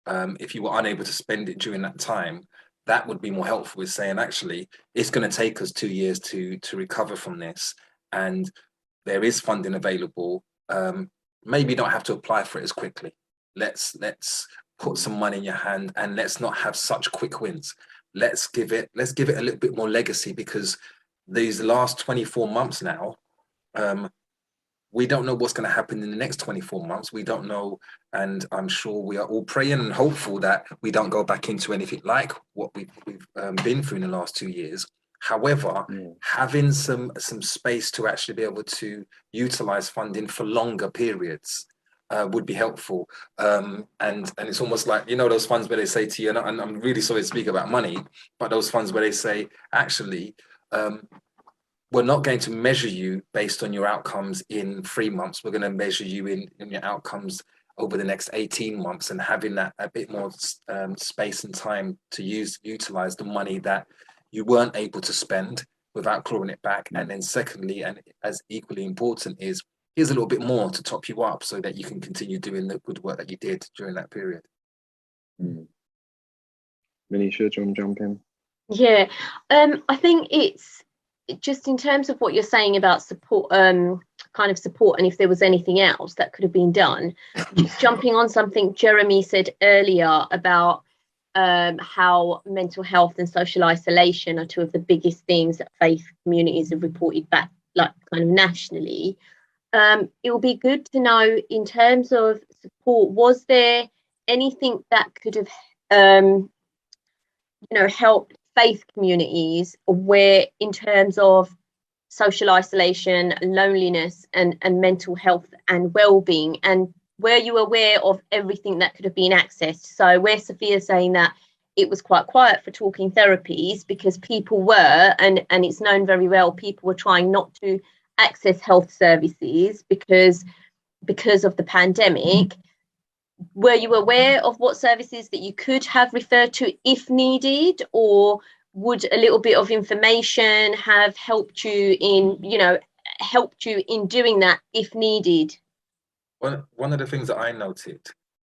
If you were unable to spend it during that time, that would be more helpful, with saying, actually, it's going to take us 2 years to recover from this, and there is funding available. Maybe you don't have to apply for it as quickly. Let's put some money in your hand, and let's not have such quick wins. Let's give it a little bit more legacy, because these last 24 months now, we don't know what's going to happen in the next 24 months. We don't know, and I'm sure we are all praying and hopeful that we don't go back into anything like what we've been through in the last 2 years. However, having some space to actually be able to utilize funding for longer periods would be helpful. And it's almost like, those funds where they say to you, and I'm really sorry to speak about money, but those funds where they say, actually, we're not going to measure you based on your outcomes in 3 months. We're going to measure you in your outcomes over the next 18 months, and having that a bit more space and time to utilize the money that you weren't able to spend without clawing it back. And then secondly, and as equally important, is here's a little bit more to top you up so that you can continue doing the good work that you did during that period. Manisha, do you want to jump in? Yeah, I think it's just in terms of what you're saying about support, kind of support, and if there was anything else that could have been done. Just jumping on something Jeremy said earlier about how mental health and social isolation are two of the biggest things that faith communities have reported back, like kind of nationally. It will be good to know, in terms of support, was there anything that could have helped faith communities where, in terms of social isolation, loneliness, and mental health and well-being, and were you aware of everything that could have been accessed? So where Safiyah saying that it was quite quiet for talking therapies because people were, and it's known very well, people were trying not to access health services because of the pandemic. were you aware of what services that you could have referred to if needed, or would a little bit of information have helped you in, doing that if needed? One of the things that I noted,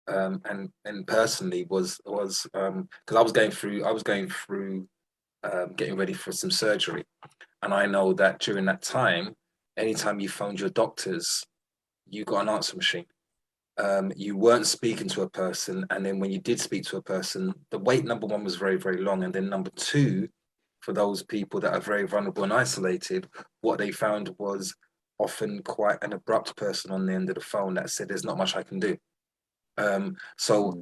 and personally was because I was going through getting ready for some surgery, and I know that during that time, anytime you phoned your doctors, you got an answer machine. You weren't speaking to a person, and then when you did speak to a person, the wait, number one, was very, very long, and then number two, for those people that are very vulnerable and isolated, what they found was often quite an abrupt person on the end of the phone that said, "There's not much I can do." So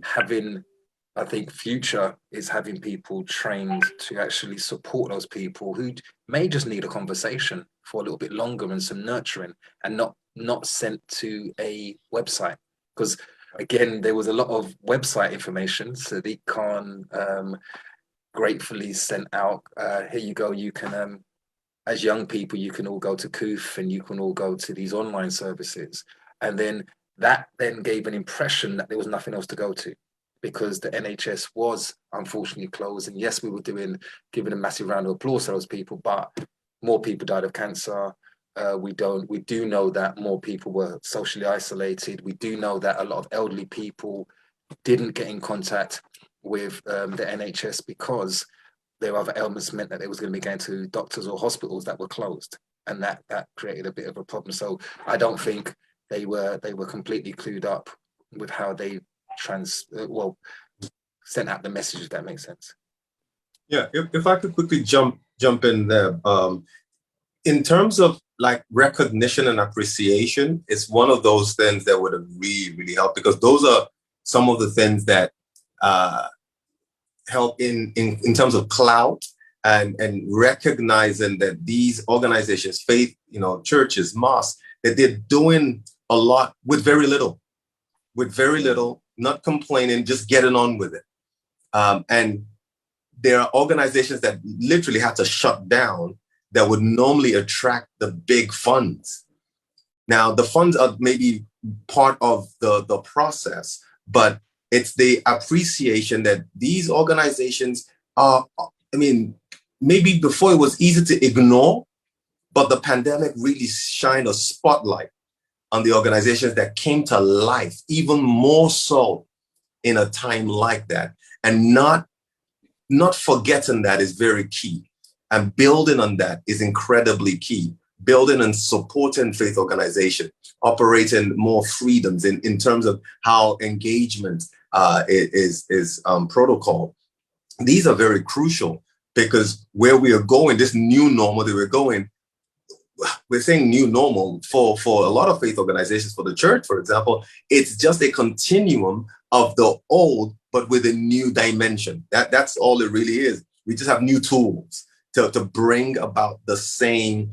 I think future is having people trained to actually support those people who may just need a conversation for a little bit longer and some nurturing, and not sent to a website. Because again, there was a lot of website information. Sadique Khan gratefully sent out, here you go, you can, as young people, you can all go to Koof and you can all go to these online services. And then that then gave an impression that there was nothing else to go to, because the NHS was unfortunately closed. And yes, we were giving a massive round of applause to those people, but more people died of cancer. We do know that more people were socially isolated. We do know that a lot of elderly people didn't get in contact with the NHS because their other ailments meant that they was going to be going to doctors or hospitals that were closed, and that created a bit of a problem. So I don't think they were completely clued up with how they sent out the message, if that makes sense. Yeah, if I could quickly jump in there. In terms of like recognition and appreciation, it's one of those things that would have really, really helped, because those are some of the things that help in terms of clout and recognizing that these organizations, faith, churches, mosques, that they're doing a lot with very little, not complaining, just getting on with it. And there are organizations that literally had to shut down that would normally attract the big funds. Now, the funds are maybe part of the process, but it's the appreciation that these organizations are, maybe before it was easy to ignore, but the pandemic really shined a spotlight on the organizations that came to life, even more so in a time like that. And not forgetting that is very key. And building on that is incredibly key. Building and supporting faith organization, operating more freedoms in terms of how engagement is protocol. These are very crucial, because where we are going, this new normal that we're saying new normal for a lot of faith organizations, for the church, for example, it's just a continuum of the old, but with a new dimension. That's all it really is. We just have new tools to bring about the same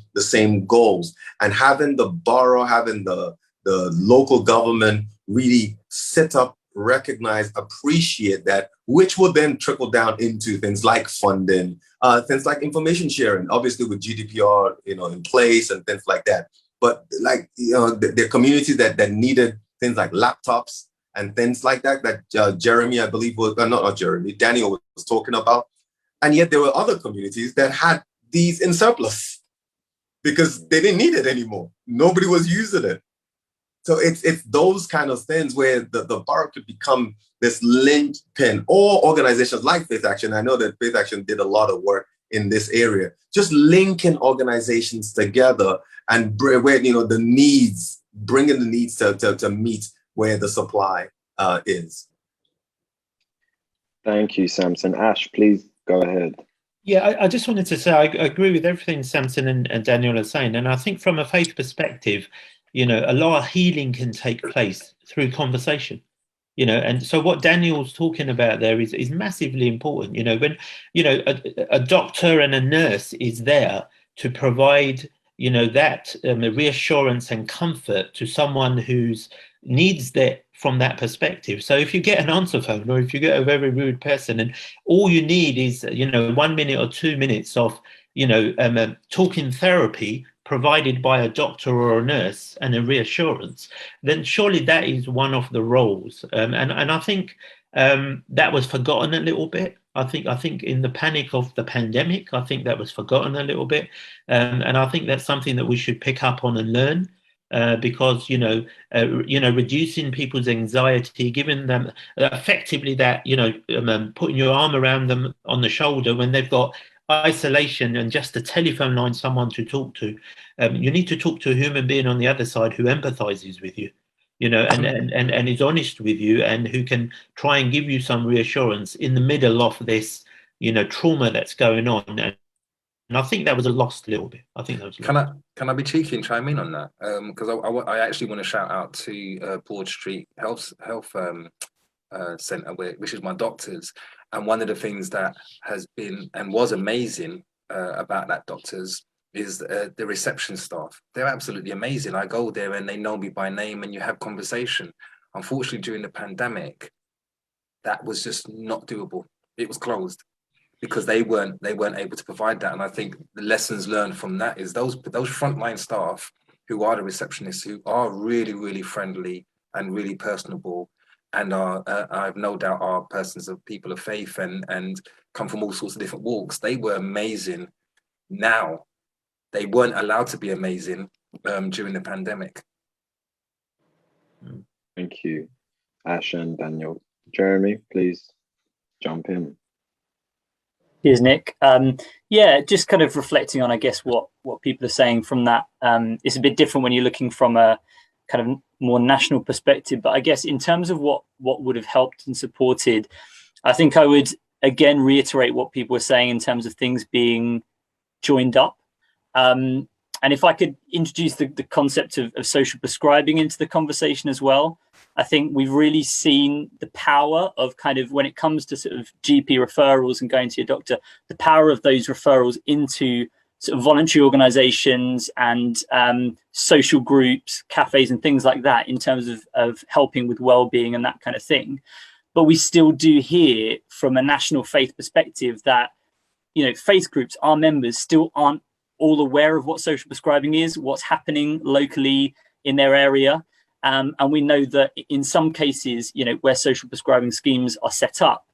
goals, and having the borough, having the local government really set up, recognize, appreciate that, which will then trickle down into things like funding, things like information sharing, obviously with GDPR, in place and things like that. But like, there are communities that needed things like laptops and things like that Jeremy, I believe, not Jeremy, Daniel was talking about. And yet there were other communities that had these in surplus because they didn't need it anymore. Nobody was using it. So it's those kind of things where the borough could become this linchpin, or organizations like FaithAction. I know that FaithAction did a lot of work in this area, just linking organizations together and where the needs, bringing the needs to meet where the supply is. Thank you, Samson. Ash, please go ahead. Yeah, I just wanted to say I agree with everything Samson and Daniel are saying. And I think from a faith perspective, a lot of healing can take place through conversation, and so what Daniel's talking about there is massively important. When, a doctor and a nurse is there to provide, that reassurance and comfort to someone who's needs that from that perspective. So if you get an answer phone, or if you get a very rude person, and all you need is 1 minute or 2 minutes of talking therapy provided by a doctor or a nurse and a reassurance, then surely that is one of the roles. And I think that was forgotten a little bit. I think in the panic of the pandemic, I think that was forgotten a little bit. And I think that's something that we should pick up on and learn. Because reducing people's anxiety, giving them effectively that putting your arm around them on the shoulder when they've got isolation and just a telephone line, someone to talk to. You need to talk to a human being on the other side who empathizes with you, and is honest with you, and who can try and give you some reassurance in the middle of this, trauma that's going on. And I think that was lost a little bit. I think that was lost. Can I be cheeky and chime in on that? Because I actually want to shout out to Broad Street Health Centre, which is my doctor's. And one of the things that has been and was amazing about that doctor's is the reception staff. They're absolutely amazing. I go there and they know me by name and you have conversation. Unfortunately, during the pandemic, that was just not doable. It was closed, because they weren't able to provide that. And I think the lessons learned from that is those frontline staff who are the receptionists, who are really, really friendly and really personable, and I've no doubt are persons of people of faith and come from all sorts of different walks. They were amazing. Now, they weren't allowed to be amazing during the pandemic. Thank you, Ash and Daniel. Jeremy, please jump in. Cheers, Nick. Just kind of reflecting on, I guess, what people are saying from that. It's a bit different when you're looking from a kind of more national perspective. But I guess in terms of what would have helped and supported, I think I would, again, reiterate what people were saying in terms of things being joined up. And if I could introduce the concept of social prescribing into the conversation as well, I think we've really seen the power of kind of, when it comes to sort of GP referrals and going to your doctor, the power of those referrals into sort of voluntary organizations and social groups, cafes and things like that, in terms of helping with well-being and that kind of thing. But we still do hear from a national faith perspective that, faith groups, our members, still aren't all aware of what social prescribing is, what's happening locally in their area. And we know that in some cases, where social prescribing schemes are set up,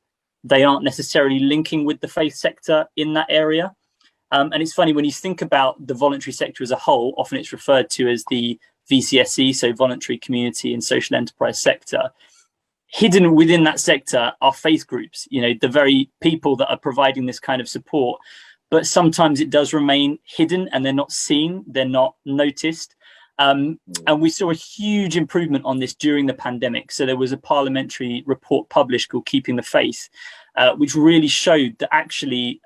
they aren't necessarily linking with the faith sector in that area. And it's funny, when you think about the voluntary sector as a whole, often it's referred to as the VCSE, so voluntary community and social enterprise sector. Hidden within that sector are faith groups, the very people that are providing this kind of support. But sometimes it does remain hidden and they're not seen, they're not noticed. And we saw a huge improvement on this during the pandemic. So there was a parliamentary report published called Keeping the Faith, which really showed that actually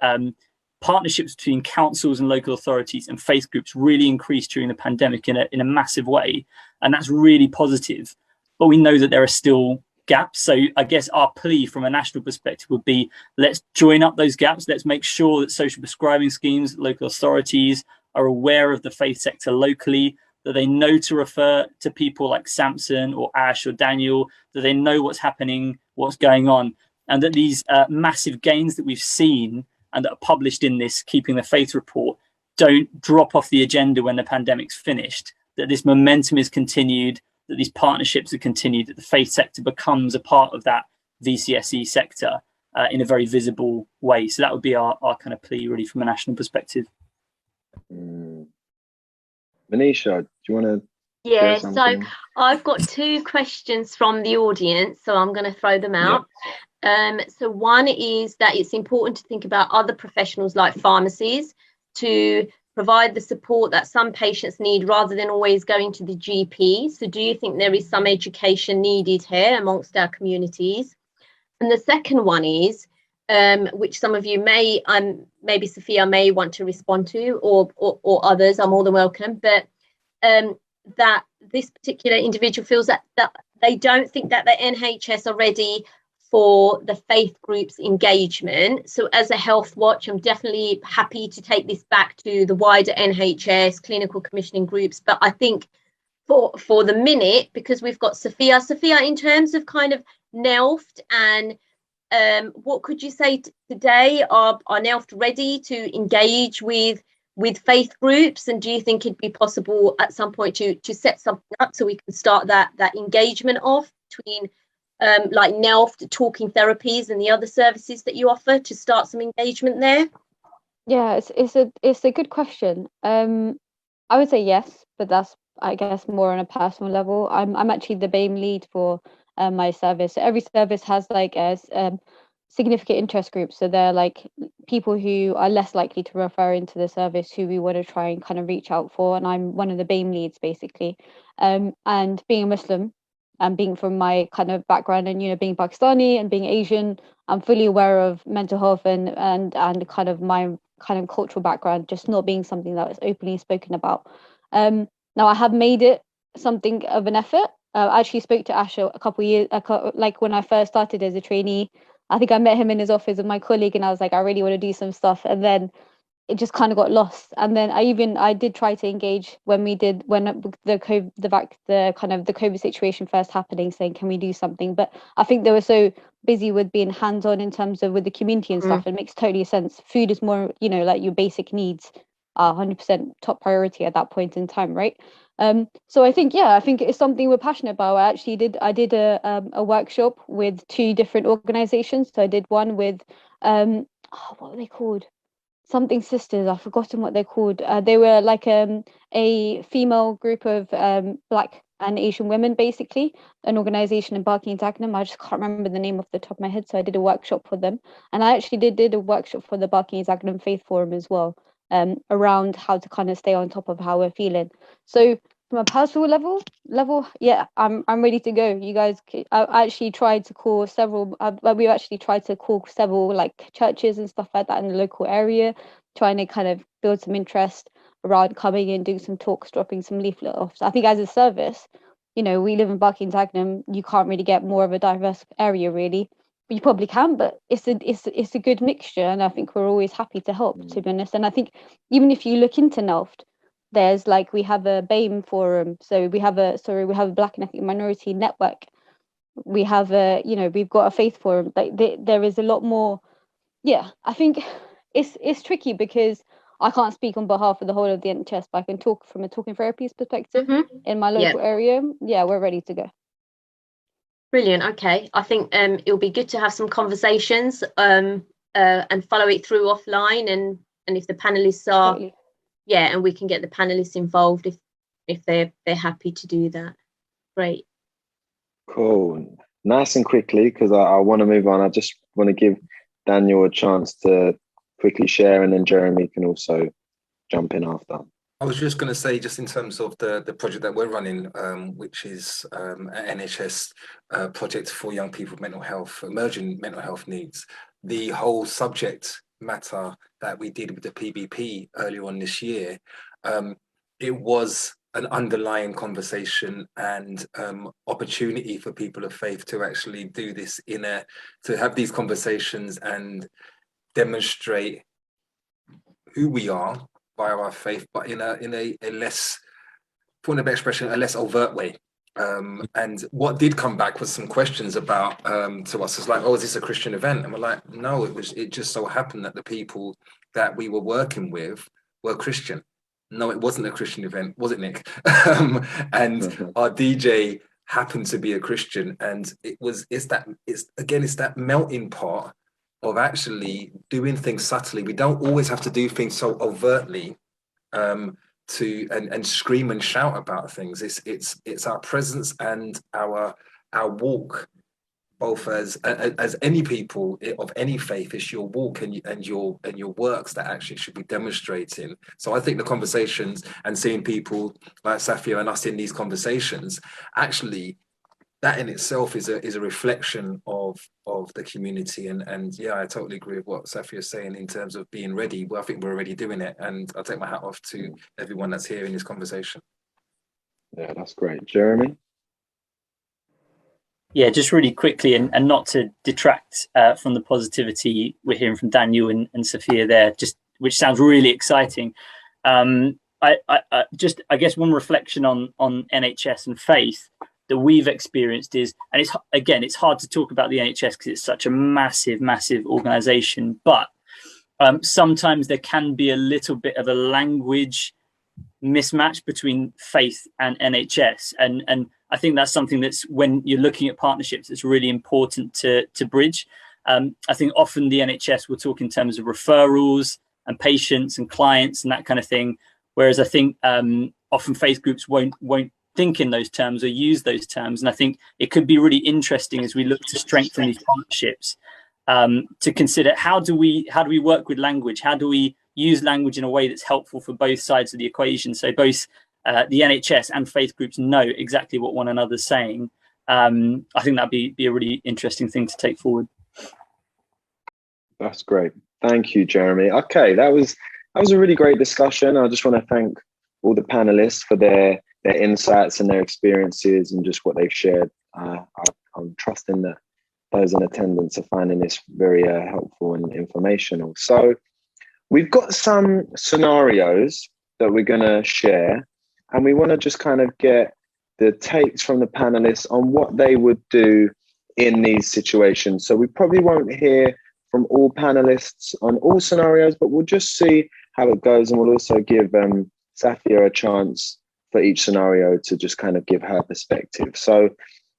partnerships between councils and local authorities and faith groups really increased during the pandemic in a massive way. And that's really positive. But we know that there are still gaps. So I guess our plea from a national perspective would be, let's join up those gaps. Let's make sure that social prescribing schemes, local authorities are aware of the faith sector locally, that they know to refer to people like Samson or Ash or Daniel, that they know what's happening, what's going on, and that these massive gains that we've seen and that are published in this Keeping the Faith report don't drop off the agenda when the pandemic's finished, that this momentum is continued, that these partnerships are continued, that the faith sector becomes a part of that VCSE sector in a very visible way. So that would be our kind of plea, really, from a national perspective. Manisha, do you want to? Yeah, so I've got two questions from the audience, so I'm going to throw them out. So one is that it's important to think about other professionals like pharmacies to provide the support that some patients need rather than always going to the GP. So do you think there is some education needed here amongst our communities? And the second one is, which some of you may, maybe Safiyah may want to respond to, or others are more than welcome, but that this particular individual feels that they don't think that the NHS are ready for the faith group's engagement. So as a Healthwatch, I'm definitely happy to take this back to the wider NHS, clinical commissioning groups. But I think for the minute, because we've got Safiyah, in terms of kind of NELFT and what could you say today? Are NELFT ready to engage with with faith groups? And do you think it'd be possible at some point to set something up so we can start that engagement off between like NELF, talking therapies, and the other services that you offer, to start some engagement there? Yeah, it's a good question. I would say yes, but that's, I guess, more on a personal level. I'm actually the BAME lead for my service. So every service has like a significant interest groups. So they're like people who are less likely to refer into the service, who we want to try and kind of reach out for. And I'm one of the BAME leads, basically. And being a Muslim and being from my kind of background, and being Pakistani and being Asian, I'm fully aware of mental health and kind of my kind of cultural background just not being something that was openly spoken about. Now I have made it something of an effort. I actually spoke to Ash a couple of years, like when I first started as a trainee. I think I met him in his office with my colleague, and I was like, I really want to do some stuff. And then it just kind of got lost. And then I did try to engage when the COVID situation first happening, saying, can we do something? But I think they were so busy with being hands-on in terms of with the community and stuff. It makes totally sense. Food is more, like your basic needs are 100% top priority at that point in time, right? So I think it's something we're passionate about. I did a workshop with 2 different organizations. So I did one with what were they called? Something Sisters. I've forgotten what they're called. They were like a female group of Black and Asian women, basically, an organization in Barking and Dagenham. I just can't remember the name off the top of my head. So I did a workshop for them, and I actually did a workshop for the Barking and Dagenham Faith Forum as well, around how to kind of stay on top of how we're feeling. So from a personal level, yeah, I'm ready to go. You guys, I actually tried to call several. We actually tried to call several like churches and stuff like that in the local area, trying to kind of build some interest around coming in, doing some talks, dropping some leaflet off. So I think as a service, we live in Barking and Dagenham. You can't really get more of a diverse area, really. You probably can, but it's a good mixture, and I think we're always happy to help, to be honest. And I think even if you look into NELF, there's like, we have a BAME forum, so we have a Black and Ethnic Minority network. We have we've got a faith forum. Like there is a lot more. Yeah, I think it's tricky because I can't speak on behalf of the whole of the NHS, but I can talk from a talking therapies perspective in my local area. Yeah, we're ready to go. Brilliant. Okay, I think it'll be good to have some conversations and follow it through offline, and if the panelists are totally. And we can get the panelists involved if they're happy to do that. Great. Cool. Nice and quickly, because I want to move on. I just want to give Daniel a chance to quickly share, and then Jeremy can also jump in after. I was just going to say, just in terms of the project that we're running, which is an NHS project for young people with mental health, emerging mental health needs. The whole subject matter that we did with the PBP earlier on this year, it was an underlying conversation and opportunity for people of faith to actually do this to have these conversations and demonstrate who we are via our faith, but in a less, for a better expression, a less overt way. And what did come back was some questions about to us. It's like, oh, is this a Christian event? And we're like, no, it just so happened that the people that we were working with were Christian. No, it wasn't a Christian event, was it, Nick? And our DJ happened to be a Christian, and it's that melting pot of actually doing things subtly. We don't always have to do things so overtly and scream and shout about things. It's our presence and our walk, both as any people of any faith. It's your walk and your works that actually should be demonstrating. So I think the conversations and seeing people like Safiyah and us in these conversations, actually, that in itself is a reflection of the community. And yeah, I totally agree with what Safiyah is saying in terms of being ready. Well, I think we're already doing it, and I'll take my hat off to everyone that's here in this conversation. Yeah, that's great. Jeremy? Yeah, just really quickly, and not to detract from the positivity we're hearing from Daniel and Safiyah there, just which sounds really exciting. I guess one reflection on NHS and faith that we've experienced is, and it's hard to talk about the NHS because it's such a massive organisation, but Sometimes there can be a little bit of a language mismatch between faith and NHS, and I think that's something that's, when you're looking at partnerships, it's really important to bridge. I think often the NHS will talk in terms of referrals and patients and clients and that kind of thing, whereas I think often faith groups won't think in those terms or use those terms. And I think it could be really interesting as we look to strengthen these partnerships to consider how do we work with language? How do we use language in a way that's helpful for both sides of the equation? So both the NHS and faith groups know exactly what one another's saying. I think that'd be a really interesting thing to take forward. That's great. Thank you, Jeremy. Okay, that was a really great discussion. I just want to thank all the panelists for their insights and their experiences and just what they've shared. I'm trusting that those in attendance are finding this very helpful and informational. So we've got some scenarios that we're going to share, and we want to just kind of get the takes from the panelists on what they would do in these situations. So we probably won't hear from all panelists on all scenarios, but we'll just see how it goes, and we'll also give Safiyah a chance for each scenario to just kind of give her perspective. So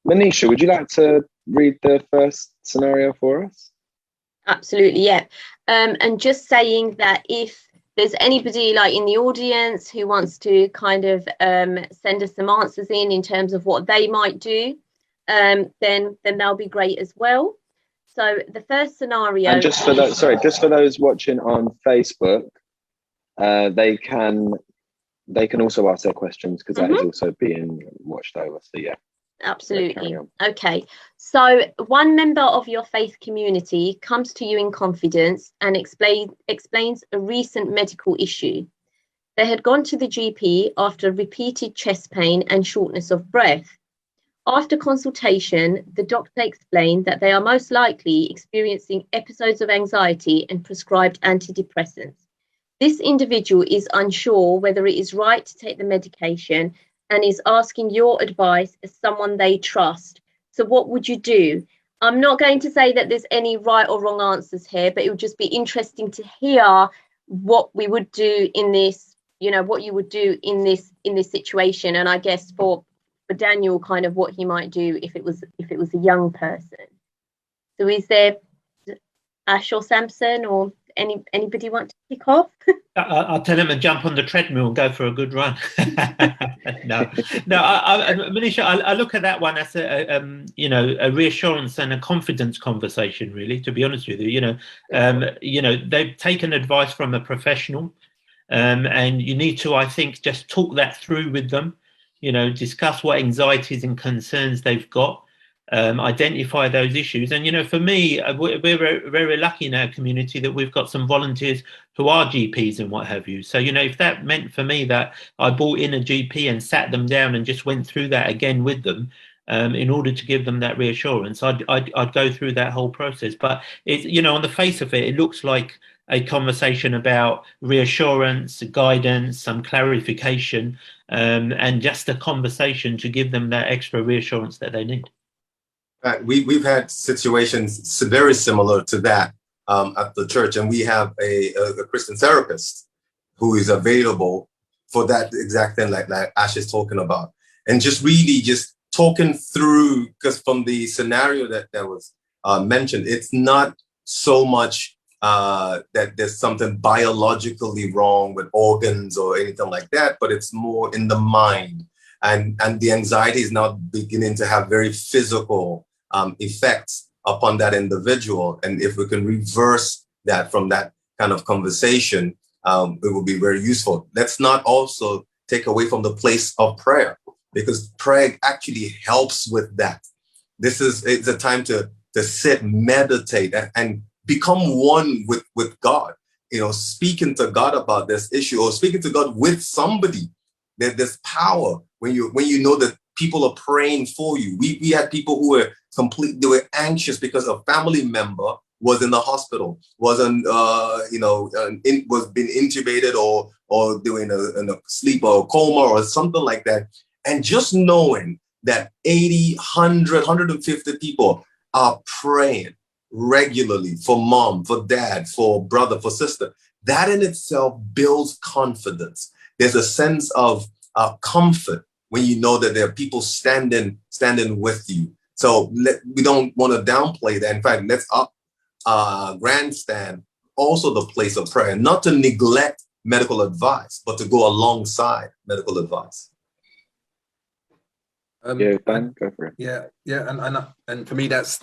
Manisha, would you like to read the first scenario for us? Absolutely, yeah. And just saying that if there's anybody like in the audience who wants to kind of send us some answers in terms of what they might do, then that'll be great as well. So the first scenario. And just for those watching on Facebook, they can also ask their questions, because that is also being watched over. So yeah. Absolutely. Okay. So one member of your faith community comes to you in confidence and explains a recent medical issue. They had gone to the GP after repeated chest pain and shortness of breath. After consultation, the doctor explained that they are most likely experiencing episodes of anxiety and prescribed antidepressants. This individual is unsure whether it is right to take the medication and is asking your advice as someone they trust. So what would you do? I'm not going to say that there's any right or wrong answers here, but it would just be interesting to hear what we would do in this, what you would do in this situation. And I guess for Daniel, kind of what he might do if it was a young person. So is there Ash or Samson or anybody want to kick off? I'll tell him to jump on the treadmill and go for a good run. No. Manisha, I look at that one as a reassurance and a confidence conversation, really, to be honest with you. They've taken advice from a professional, and you need to, I think, just talk that through with them, discuss what anxieties and concerns they've got. Identify those issues. And for me, we're very lucky in our community that we've got some volunteers who are GPs and what have you. So if that meant for me that I brought in a GP and sat them down and just went through that again with them, in order to give them that reassurance, I'd go through that whole process. But it's on the face of it looks like a conversation about reassurance, guidance, some clarification, and just a conversation to give them that extra reassurance that they need. We've had situations very similar to that at the church, and we have a Christian therapist who is available for that exact thing like Ash is talking about. And just really just talking through, because from the scenario that was mentioned, it's not so much that there's something biologically wrong with organs or anything like that, but it's more in the mind. And the anxiety is now beginning to have very physical effects upon that individual. And if we can reverse that from that kind of conversation, it will be very useful. Let's not also take away from the place of prayer, because prayer actually helps with that. It's a time to sit, meditate, and become one with God. Speaking to God about this issue, or speaking to God with somebody. There's power when you know that people are praying for you. We had people who were they were anxious because a family member was in the hospital, was been intubated or doing a sleep or a coma or something like that. And just knowing that 80, 100, 150 people are praying regularly for mom, for dad, for brother, for sister, that in itself builds confidence. There's a sense of comfort when you know that there are people standing with you. So we don't want to downplay that. In fact, let's grandstand also the place of prayer, not to neglect medical advice, but to go alongside medical advice. Yeah, Ben, go for it. Yeah, and for me, that's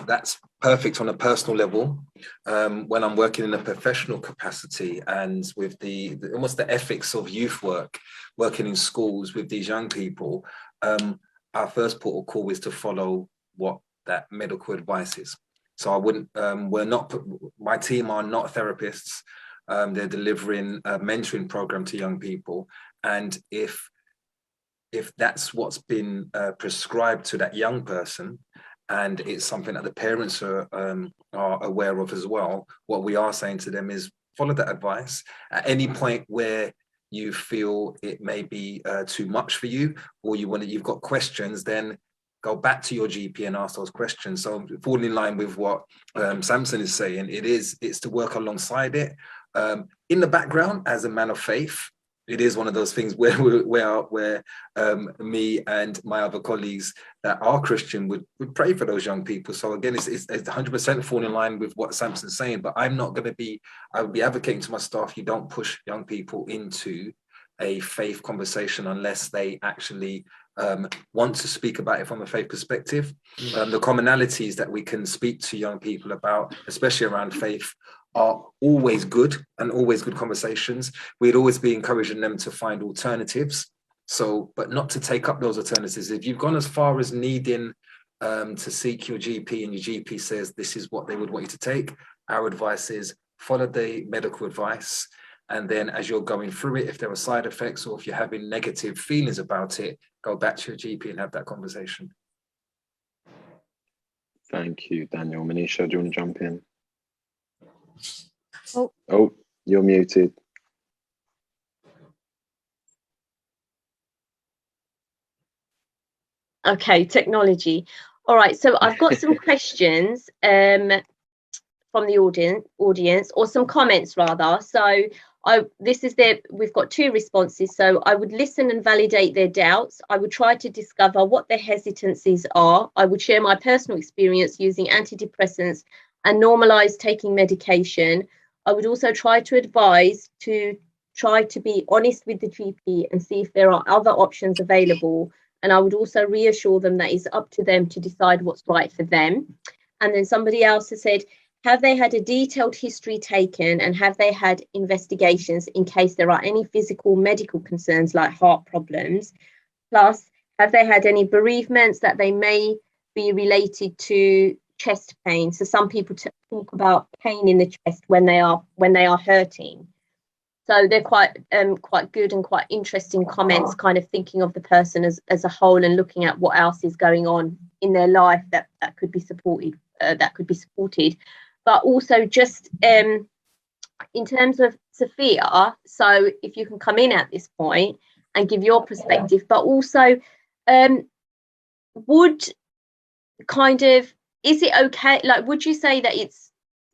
perfect on a personal level. When I'm working in a professional capacity and with the almost the ethics of youth work, working in schools with these young people, our first port of call is to follow what that medical advice is. So I wouldn't. My team are not therapists. They're delivering a mentoring program to young people, and if that's what's been prescribed to that young person, and it's something that the parents are aware of as well, what we are saying to them is follow that advice. At any point where you feel it may be too much for you, or you've got questions, then go back to your GP and ask those questions. So falling in line with what Samson is saying, it's to work alongside it. In the background, as a man of faith, it is one of those things where me and my other colleagues that are Christian would pray for those young people. So again, it's 100% falling in line with what Samson's saying, but I would be advocating to my staff, you don't push young people into a faith conversation unless they actually want to speak about it from a faith perspective. The commonalities that we can speak to young people about, especially around faith, are always good and always good conversations. We'd always be encouraging them to find alternatives. So, but not to take up those alternatives. If you've gone as far as needing to seek your GP and your GP says this is what they would want you to take, our advice is follow the medical advice. And then as you're going through it, if there are side effects or if you're having negative feelings about it, go back to your GP and have that conversation. Thank you, Daniel. Manisha, do you want to jump in? Oh, you're muted. Okay, technology. All right, so I've got some questions from the audience, or some comments rather. So we've got two responses. So I would listen and validate their doubts. I would try to discover what their hesitancies are. I would share my personal experience using antidepressants and normalize taking medication. I would also try to advise to try to be honest with the GP and see if there are other options available. And I would also reassure them that it's up to them to decide what's right for them. And then somebody else has said, have they had a detailed history taken and have they had investigations in case there are any physical medical concerns like heart problems? Plus, have they had any bereavements that they may be related to chest pain? So some people talk about pain in the chest when they are hurting. So they're quite good and quite interesting comments, kind of thinking of the person as a whole and looking at what else is going on in their life that could be supported. But also just in terms of Safiyah, so if you can come in at this point and give your perspective, but also is it okay? Like, would you say that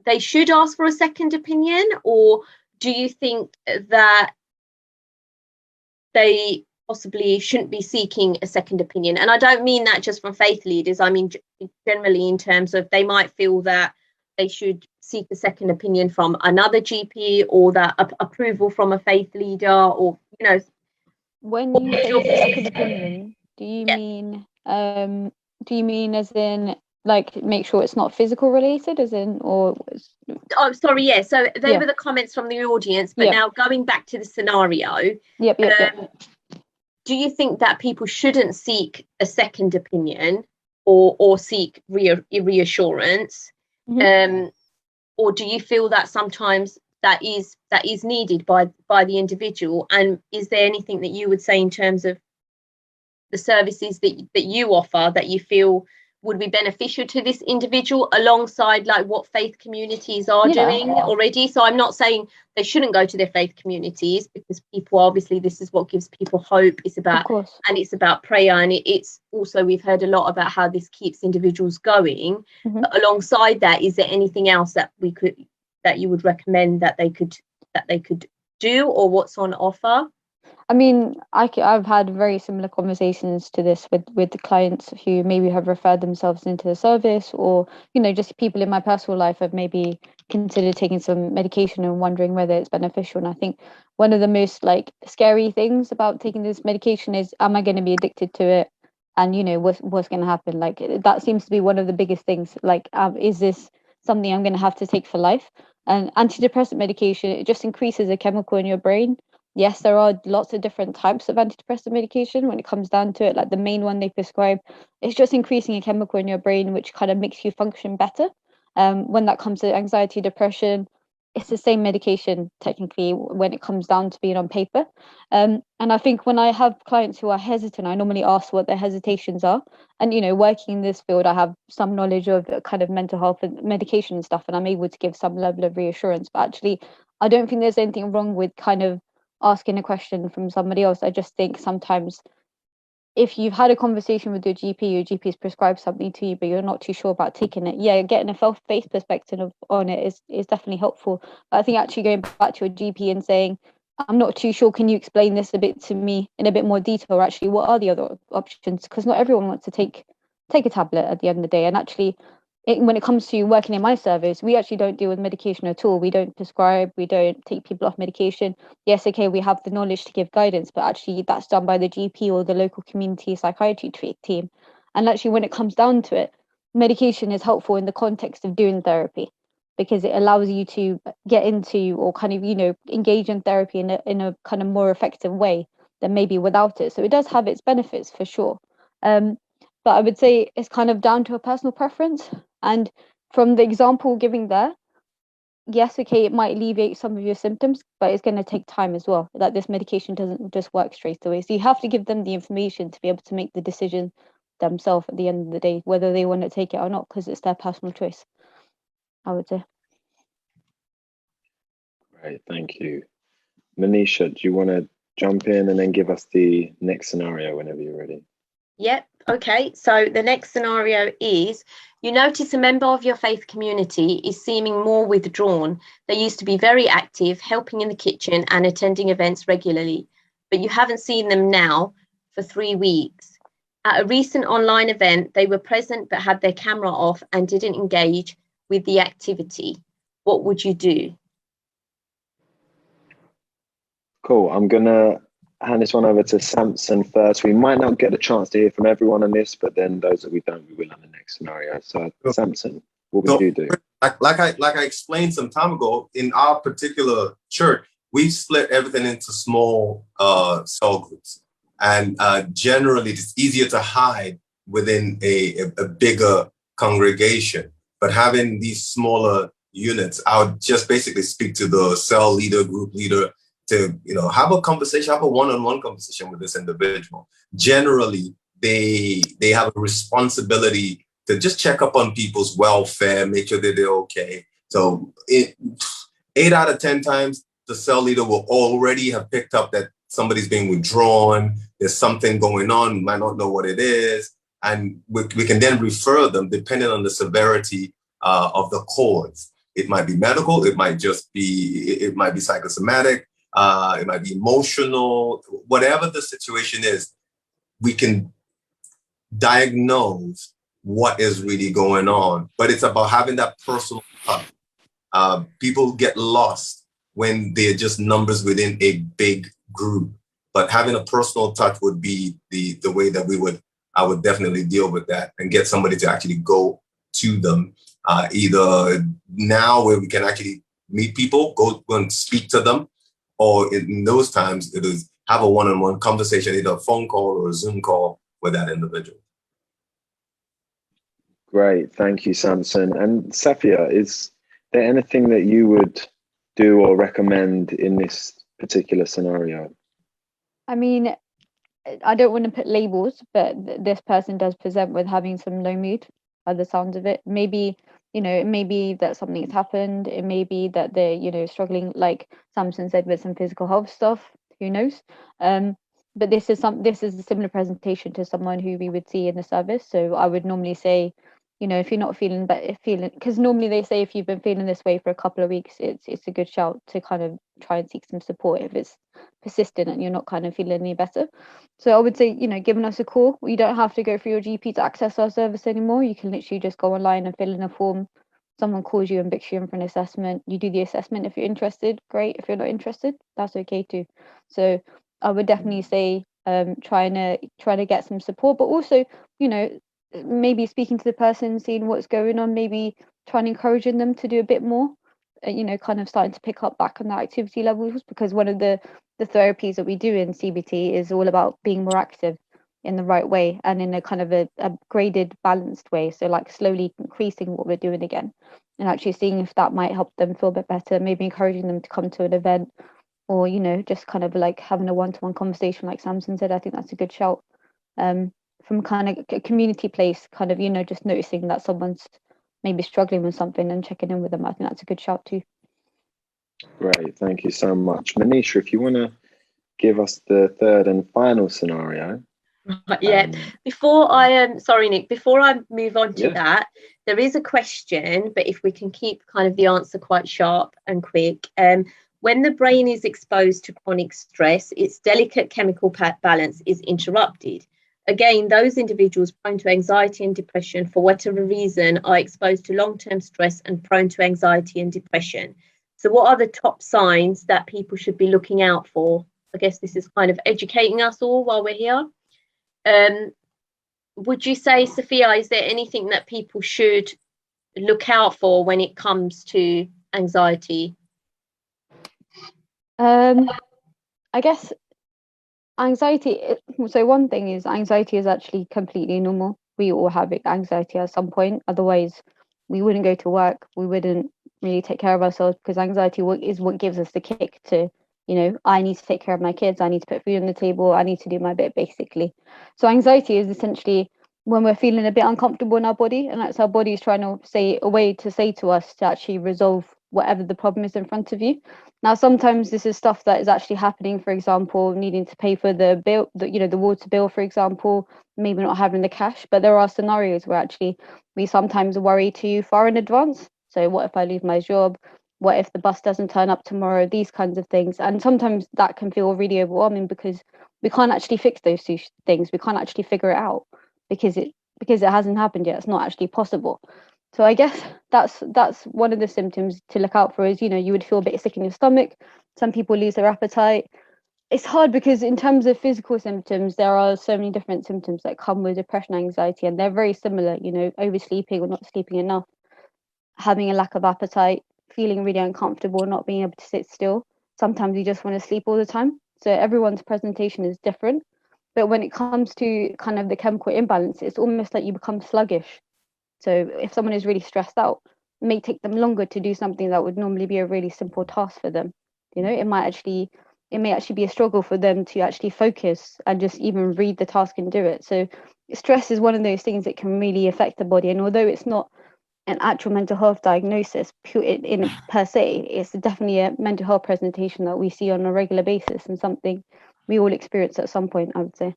they should ask for a second opinion, or do you think that they possibly shouldn't be seeking a second opinion? And I don't mean that just from faith leaders. I mean generally in terms of they might feel that they should seek a second opinion from another GP or that approval from a faith leader, or when you say second opinion, do you mean as in like make sure it's not physical related, as in, or oh sorry, yeah, so they were the comments from the audience, but now going back to the scenario, do you think that people shouldn't seek a second opinion or seek reassurance? Or do you feel that sometimes that is needed by the individual? And is there anything that you would say in terms of the services that you offer that you feel would be beneficial to this individual, alongside like what faith communities are doing already. So I'm not saying they shouldn't go to their faith communities, because people, obviously this is what gives people hope. It's about, and it's about prayer, and it's also, we've heard a lot about how this keeps individuals going. But alongside that, is there anything else that you would recommend that they could do, or what's on offer? I mean, I've had very similar conversations to this with the clients who maybe have referred themselves into the service, or, you know, just people in my personal life have maybe considered taking some medication and wondering whether it's beneficial. And I think one of the most like scary things about taking this medication is, am I going to be addicted to it? And, you know, what's going to happen? Like, that seems to be one of the biggest things. Like, is this something I'm going to have to take for life? And antidepressant medication, it just increases a chemical in your brain. Yes, there are lots of different types of antidepressant medication when it comes down to it. Like the main one they prescribe, it's just increasing a chemical in your brain, which kind of makes you function better. When that comes to anxiety, depression, it's the same medication technically when it comes down to being on paper. And I think when I have clients who are hesitant, I normally ask what their hesitations are. And, you know, working in this field, I have some knowledge of kind of mental health and medication and stuff, and I'm able to give some level of reassurance. But actually, I don't think there's anything wrong with kind of asking a question from somebody else. I just think sometimes if you've had a conversation with your GP's prescribed something to you, but you're not too sure about taking it, getting a faith perspective on it is definitely helpful. But I think actually going back to your GP and saying, I'm not too sure, can you explain this a bit to me in a bit more detail, or actually what are the other options? Because not everyone wants to take a tablet at the end of the day. And actually, when it comes to working in my service, we actually don't deal with medication at all. We don't prescribe, we don't take people off medication. Yes, okay, we have the knowledge to give guidance, but actually that's done by the GP or the local community psychiatry team. And actually, when it comes down to it, medication is helpful in the context of doing therapy, because it allows you to get into, or kind of, you know, engage in therapy in a kind of more effective way than maybe without it. So it does have its benefits for sure. But I would say it's kind of down to a personal preference. And from the example giving there, yes, okay, it might alleviate some of your symptoms, but it's going to take time as well. Like, this medication doesn't just work straight away. So you have to give them the information to be able to make the decision themselves at the end of the day, whether they want to take it or not, because it's their personal choice, I would say. Great, thank you. Manisha, do you want to jump in and then give us the next scenario whenever you're ready? Yep. Okay. So the next scenario is, you notice a member of your faith community is seeming more withdrawn. They used to be very active, helping in the kitchen and attending events regularly, but you haven't seen them now for 3 weeks. At a recent online event, they were present but had their camera off and didn't engage with the activity. What would you do? Cool. I'm going to hand this one over to Samson first. We might not get a chance to hear from everyone on this, but then those that we don't, we will on the next scenario. So, Samson, what would you do? Like I explained some time ago, in our particular church, we split everything into small cell groups. And generally, it's easier to hide within a bigger congregation. But having these smaller units, I would just basically speak to the cell leader, group leader, to, you know, have a conversation, have a one-on-one conversation with this individual. Generally, they have a responsibility to just check up on people's welfare, make sure that they're okay. So 8 out of 10 times, the cell leader will already have picked up that somebody's being withdrawn, there's something going on, we might not know what it is, and we can then refer them depending on the severity of the cause. It might be medical, it might be psychosomatic, it might be emotional, whatever the situation is, we can diagnose what is really going on. But it's about having that personal touch. People get lost when they're just numbers within a big group. But having a personal touch would be the way that I would definitely deal with that and get somebody to actually go to them. Either now where we can actually meet people, go and speak to them, or in those times, it is have a one-on-one conversation, either a phone call or a Zoom call with that individual. Great, thank you, Samson. And Safiyah, is there anything that you would do or recommend in this particular scenario? I mean, I don't want to put labels, but this person does present with having some low mood by the sounds of it. Maybe, it may be that something has happened. It may be that they're, struggling, like Samson said, with some physical health stuff. Who knows? But this is a similar presentation to someone who we would see in the service. So I would normally say, if you're not feeling, because normally they say if you've been feeling this way for a couple of weeks, it's a good shout to kind of try and seek some support if it's persistent and you're not kind of feeling any better. So I would say, giving us a call. You don't have to go through your GP to access our service anymore. You can literally just go online and fill in a form. Someone calls you and books you in for an assessment. You do the assessment. If you're interested, great. If you're not interested, that's okay too. So I would definitely say trying to get some support, but also, maybe speaking to the person, seeing what's going on, maybe trying to encouraging them to do a bit more, kind of starting to pick up back on the activity levels, because one of the therapies that we do in CBT is all about being more active in the right way and in a kind of a graded, balanced way. So like slowly increasing what we're doing again and actually seeing if that might help them feel a bit better, maybe encouraging them to come to an event or, just kind of like having a one-to-one conversation like Samson said. I think that's a good shout. From kind of a community place, kind of, just noticing that someone's maybe struggling with something and checking in with them. I think that's a good shout too. Great, thank you so much. Manisha, if you want to give us the third and final scenario. Yeah, before I sorry Nick, before I move on to that, there is a question, but if we can keep kind of the answer quite sharp and quick. When the brain is exposed to chronic stress, its delicate chemical balance is interrupted. Again, those individuals prone to anxiety and depression for whatever reason are exposed to long-term stress and prone to anxiety and depression. So what are the top signs that people should be looking out for? I guess this is kind of educating us all while we're here. Would you say, Safiyah, is there anything that people should look out for when it comes to anxiety? I guess anxiety, so one thing is anxiety is actually completely normal. We all have anxiety at some point. Otherwise, we wouldn't go to work. We wouldn't really take care of ourselves, because anxiety is what gives us the kick to, I need to take care of my kids. I need to put food on the table. I need to do my bit, basically. So anxiety is essentially when we're feeling a bit uncomfortable in our body, and that's our body is trying to say a way to say to us to actually resolve whatever the problem is in front of you. Now, sometimes this is stuff that is actually happening, for example, needing to pay for the bill, the water bill, for example, maybe not having the cash. But there are scenarios where actually we sometimes worry too far in advance. So what if I lose my job? What if the bus doesn't turn up tomorrow? These kinds of things. And sometimes that can feel really overwhelming because we can't actually fix those two things. We can't actually figure it out because it hasn't happened yet. It's not actually possible. So I guess that's one of the symptoms to look out for is, you would feel a bit sick in your stomach. Some people lose their appetite. It's hard because in terms of physical symptoms, there are so many different symptoms that come with depression, anxiety, and they're very similar, oversleeping or not sleeping enough, having a lack of appetite, feeling really uncomfortable, not being able to sit still. Sometimes you just want to sleep all the time. So everyone's presentation is different. But when it comes to kind of the chemical imbalance, it's almost like you become sluggish. So if someone is really stressed out, it may take them longer to do something that would normally be a really simple task for them. It may actually be a struggle for them to actually focus and just even read the task and do it. So stress is one of those things that can really affect the body. And although it's not an actual mental health diagnosis in per se, it's definitely a mental health presentation that we see on a regular basis and something we all experience at some point, I would say.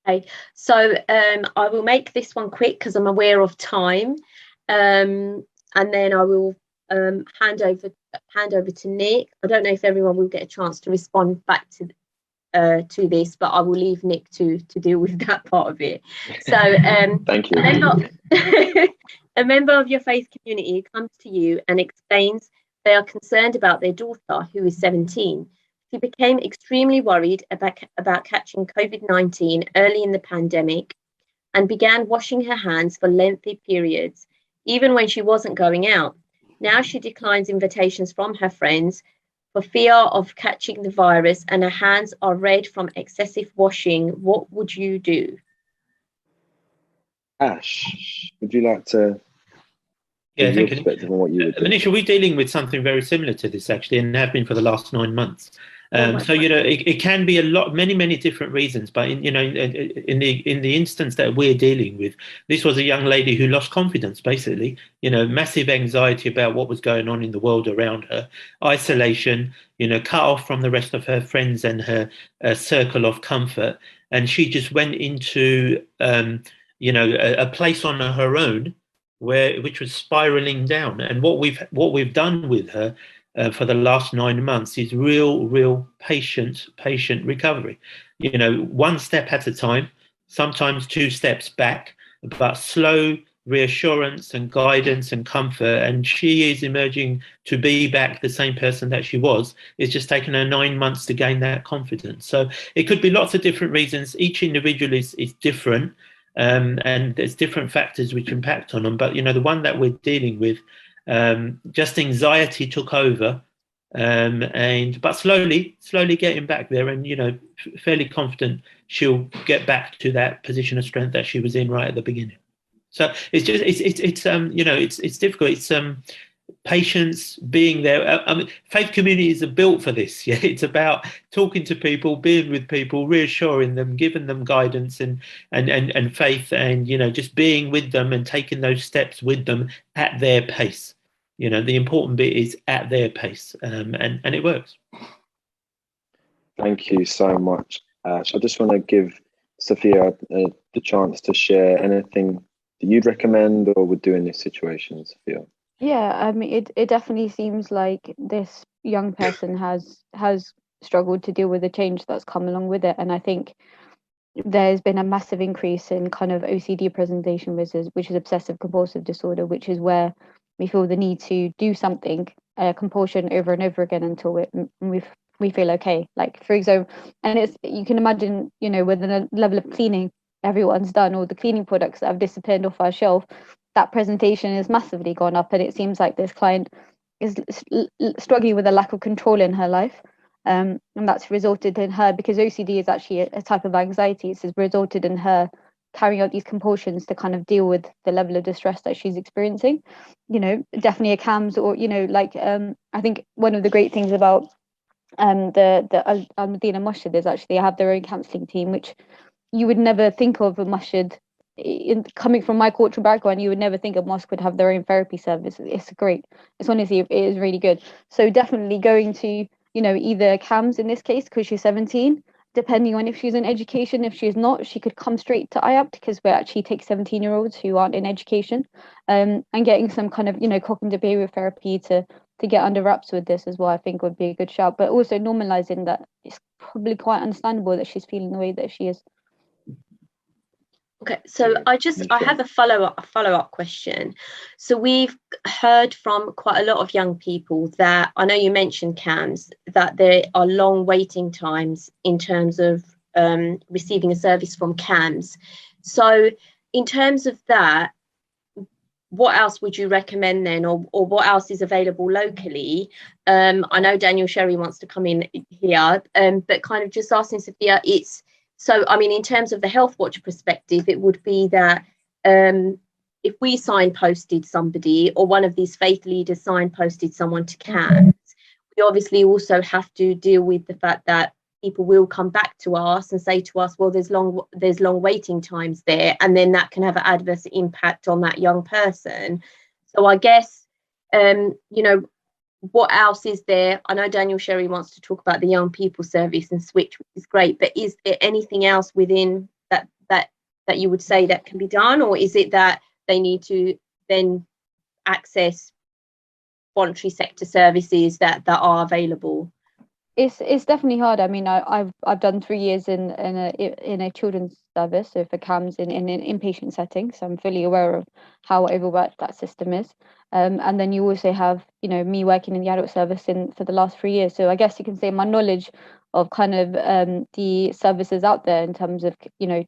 Okay, so I will make this one quick because I'm aware of time, and then I will hand over to Nick. I don't know if everyone will get a chance to respond back to this, but I will leave Nick to deal with that part of it. So thank you. A member of your faith community comes to you and explains they are concerned about their daughter, who is 17. She became extremely worried about catching COVID-19 early in the pandemic and began washing her hands for lengthy periods, even when she wasn't going out. Now she declines invitations from her friends for fear of catching the virus, and her hands are red from excessive washing. What would you do? Ash, would you like to give your perspective on what you would do? Manisha, we're dealing with something very similar to this, actually, and have been for the last 9 months. So it can be many different reasons, but in the instance that we're dealing with, this was a young lady who lost confidence, basically, massive anxiety about what was going on in the world around her, isolation, cut off from the rest of her friends and her circle of comfort, and she just went into a place on her own which was spiraling down. And what we've done with her for the last 9 months is real patient recovery. One step at a time, sometimes 2 steps back, but slow reassurance and guidance and comfort. And she is emerging to be back the same person that she was. It's just taken her 9 months to gain that confidence. So it could be lots of different reasons. Each individual is different. And there's different factors which impact on them. But, the one that we're dealing with, just anxiety took over, but slowly getting back there, and fairly confident she'll get back to that position of strength that she was in right at the beginning. So it's just it's difficult. It's patience, being there. Faith communities are built for this. Yeah, it's about talking to people, being with people, reassuring them, giving them guidance and faith, and just being with them and taking those steps with them at their pace. The important bit is at their pace, and it works. Thank you so much, Ash. I just want to give Safiyah the chance to share anything that you'd recommend or would do in this situation, Safiyah. Yeah, it definitely seems like this young person has struggled to deal with the change that's come along with it, and I think there's been a massive increase in kind of OCD presentation, which is obsessive compulsive disorder, which is where we feel the need to do something, compulsion over and over again until we feel okay. Like, for example, and you can imagine, with the level of cleaning everyone's done, all the cleaning products that have disappeared off our shelf, that presentation has massively gone up, and it seems like this client is struggling with a lack of control in her life, and that's resulted in her, because OCD is actually a type of anxiety, it's resulted in her carrying out these compulsions to kind of deal with the level of distress that she's experiencing. Definitely a CAMS, or I think one of the great things about the Madina Mosque is actually they have their own counselling team, which you would never think of a Mosque. Coming from my cultural background, you would never think a mosque would have their own therapy service. It's great. It's honestly, it is really good. So definitely going to, either CAMS in this case, because she's 17, depending on if she's in education. If she's not, she could come straight to IAPT, because we actually take 17-year-olds who aren't in education, and getting some kind of, cognitive behavior therapy to get under wraps with this as well, I think would be a good shout. But also normalizing that it's probably quite understandable that she's feeling the way that she is. Okay, so I have a follow-up question. So we've heard from quite a lot of young people that, I know you mentioned CAMS, that there are long waiting times in terms of receiving a service from CAMS. So in terms of that, what else would you recommend then, or what else is available locally? I know Daniel Chery wants to come in here, but kind of just asking Safiyah, in terms of the Healthwatch perspective, it would be that if we signposted somebody, or one of these faith leaders signposted someone to CAMS, we obviously also have to deal with the fact that people will come back to us and say to us, well, there's long waiting times there, and then that can have an adverse impact on that young person. So I guess, what else is there? I know Daniel Chery wants to talk about the young people service and switch, which is great, but is there anything else within that you would say that can be done, or is it that they need to then access voluntary sector services that are available? It's definitely hard. I mean, I've done 3 years in a children's service, so for CAMS in an inpatient setting, so I'm fully aware of how overworked that system is. And then you also have, me working in the adult service for the last 3 years. So I guess you can say my knowledge of kind of the services out there in terms of,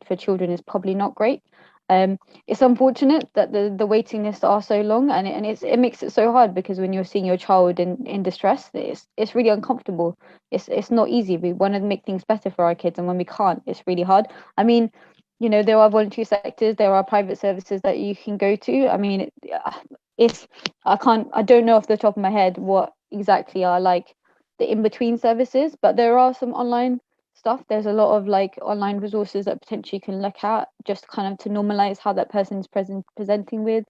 for children is probably not great. It's unfortunate that the waiting lists are so long, and it makes it so hard, because when you're seeing your child in distress, it's really uncomfortable. It's not easy. We want to make things better for our kids, and when we can't, it's really hard. I mean, there are voluntary sectors, there are private services that you can go to. I mean, I don't know off the top of my head what exactly are like the in-between services, but there are some online stuff. There's a lot of like online resources that potentially you can look at, just kind of to normalize how that person's presenting with.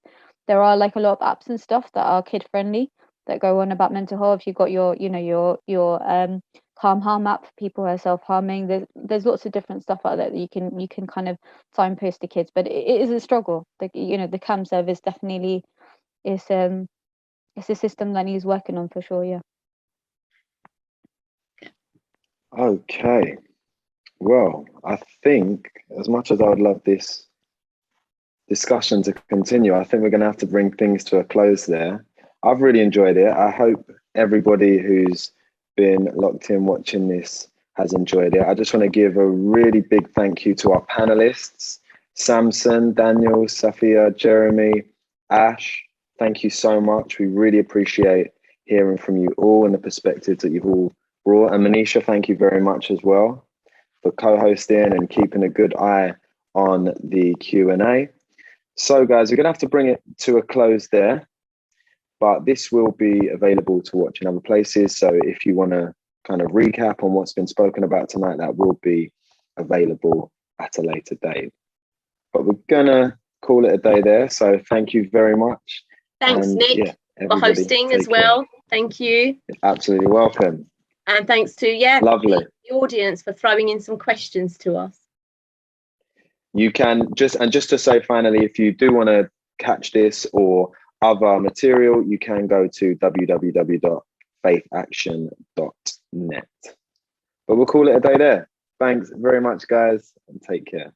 There are like a lot of apps and stuff that are kid friendly that go on about mental health. You've got your calm harm app for people who are self-harming. There's lots of different stuff out there that you can kind of signpost to kids, but it is a struggle. The CAM service definitely is it's a system that he's working on for sure. Yeah. Okay. Well, I think as much as I would love this discussion to continue, I think we're going to have to bring things to a close there. I've really enjoyed it. I hope everybody who's been locked in watching this has enjoyed it. I just want to give a really big thank you to our panelists, Samson, Daniel, Safiyah, Jeremy, Ash. Thank you so much. We really appreciate hearing from you all and the perspectives that you've all brought. And Manisha, thank you very much as well for co-hosting and keeping a good eye on the Q&A. So guys, we're gonna have to bring it to a close there, but this will be available to watch in other places. So if you wanna kind of recap on what's been spoken about tonight, that will be available at a later date. But we're gonna call it a day there. So thank you very much. Thanks, Nick, for hosting as well. Care. Thank you. Absolutely welcome. And thanks to lovely the audience for throwing in some questions to us. You can just to say finally, if you do want to catch this or other material, you can go to www.faithaction.net. But we'll call it a day there. Thanks very much, guys, and take care.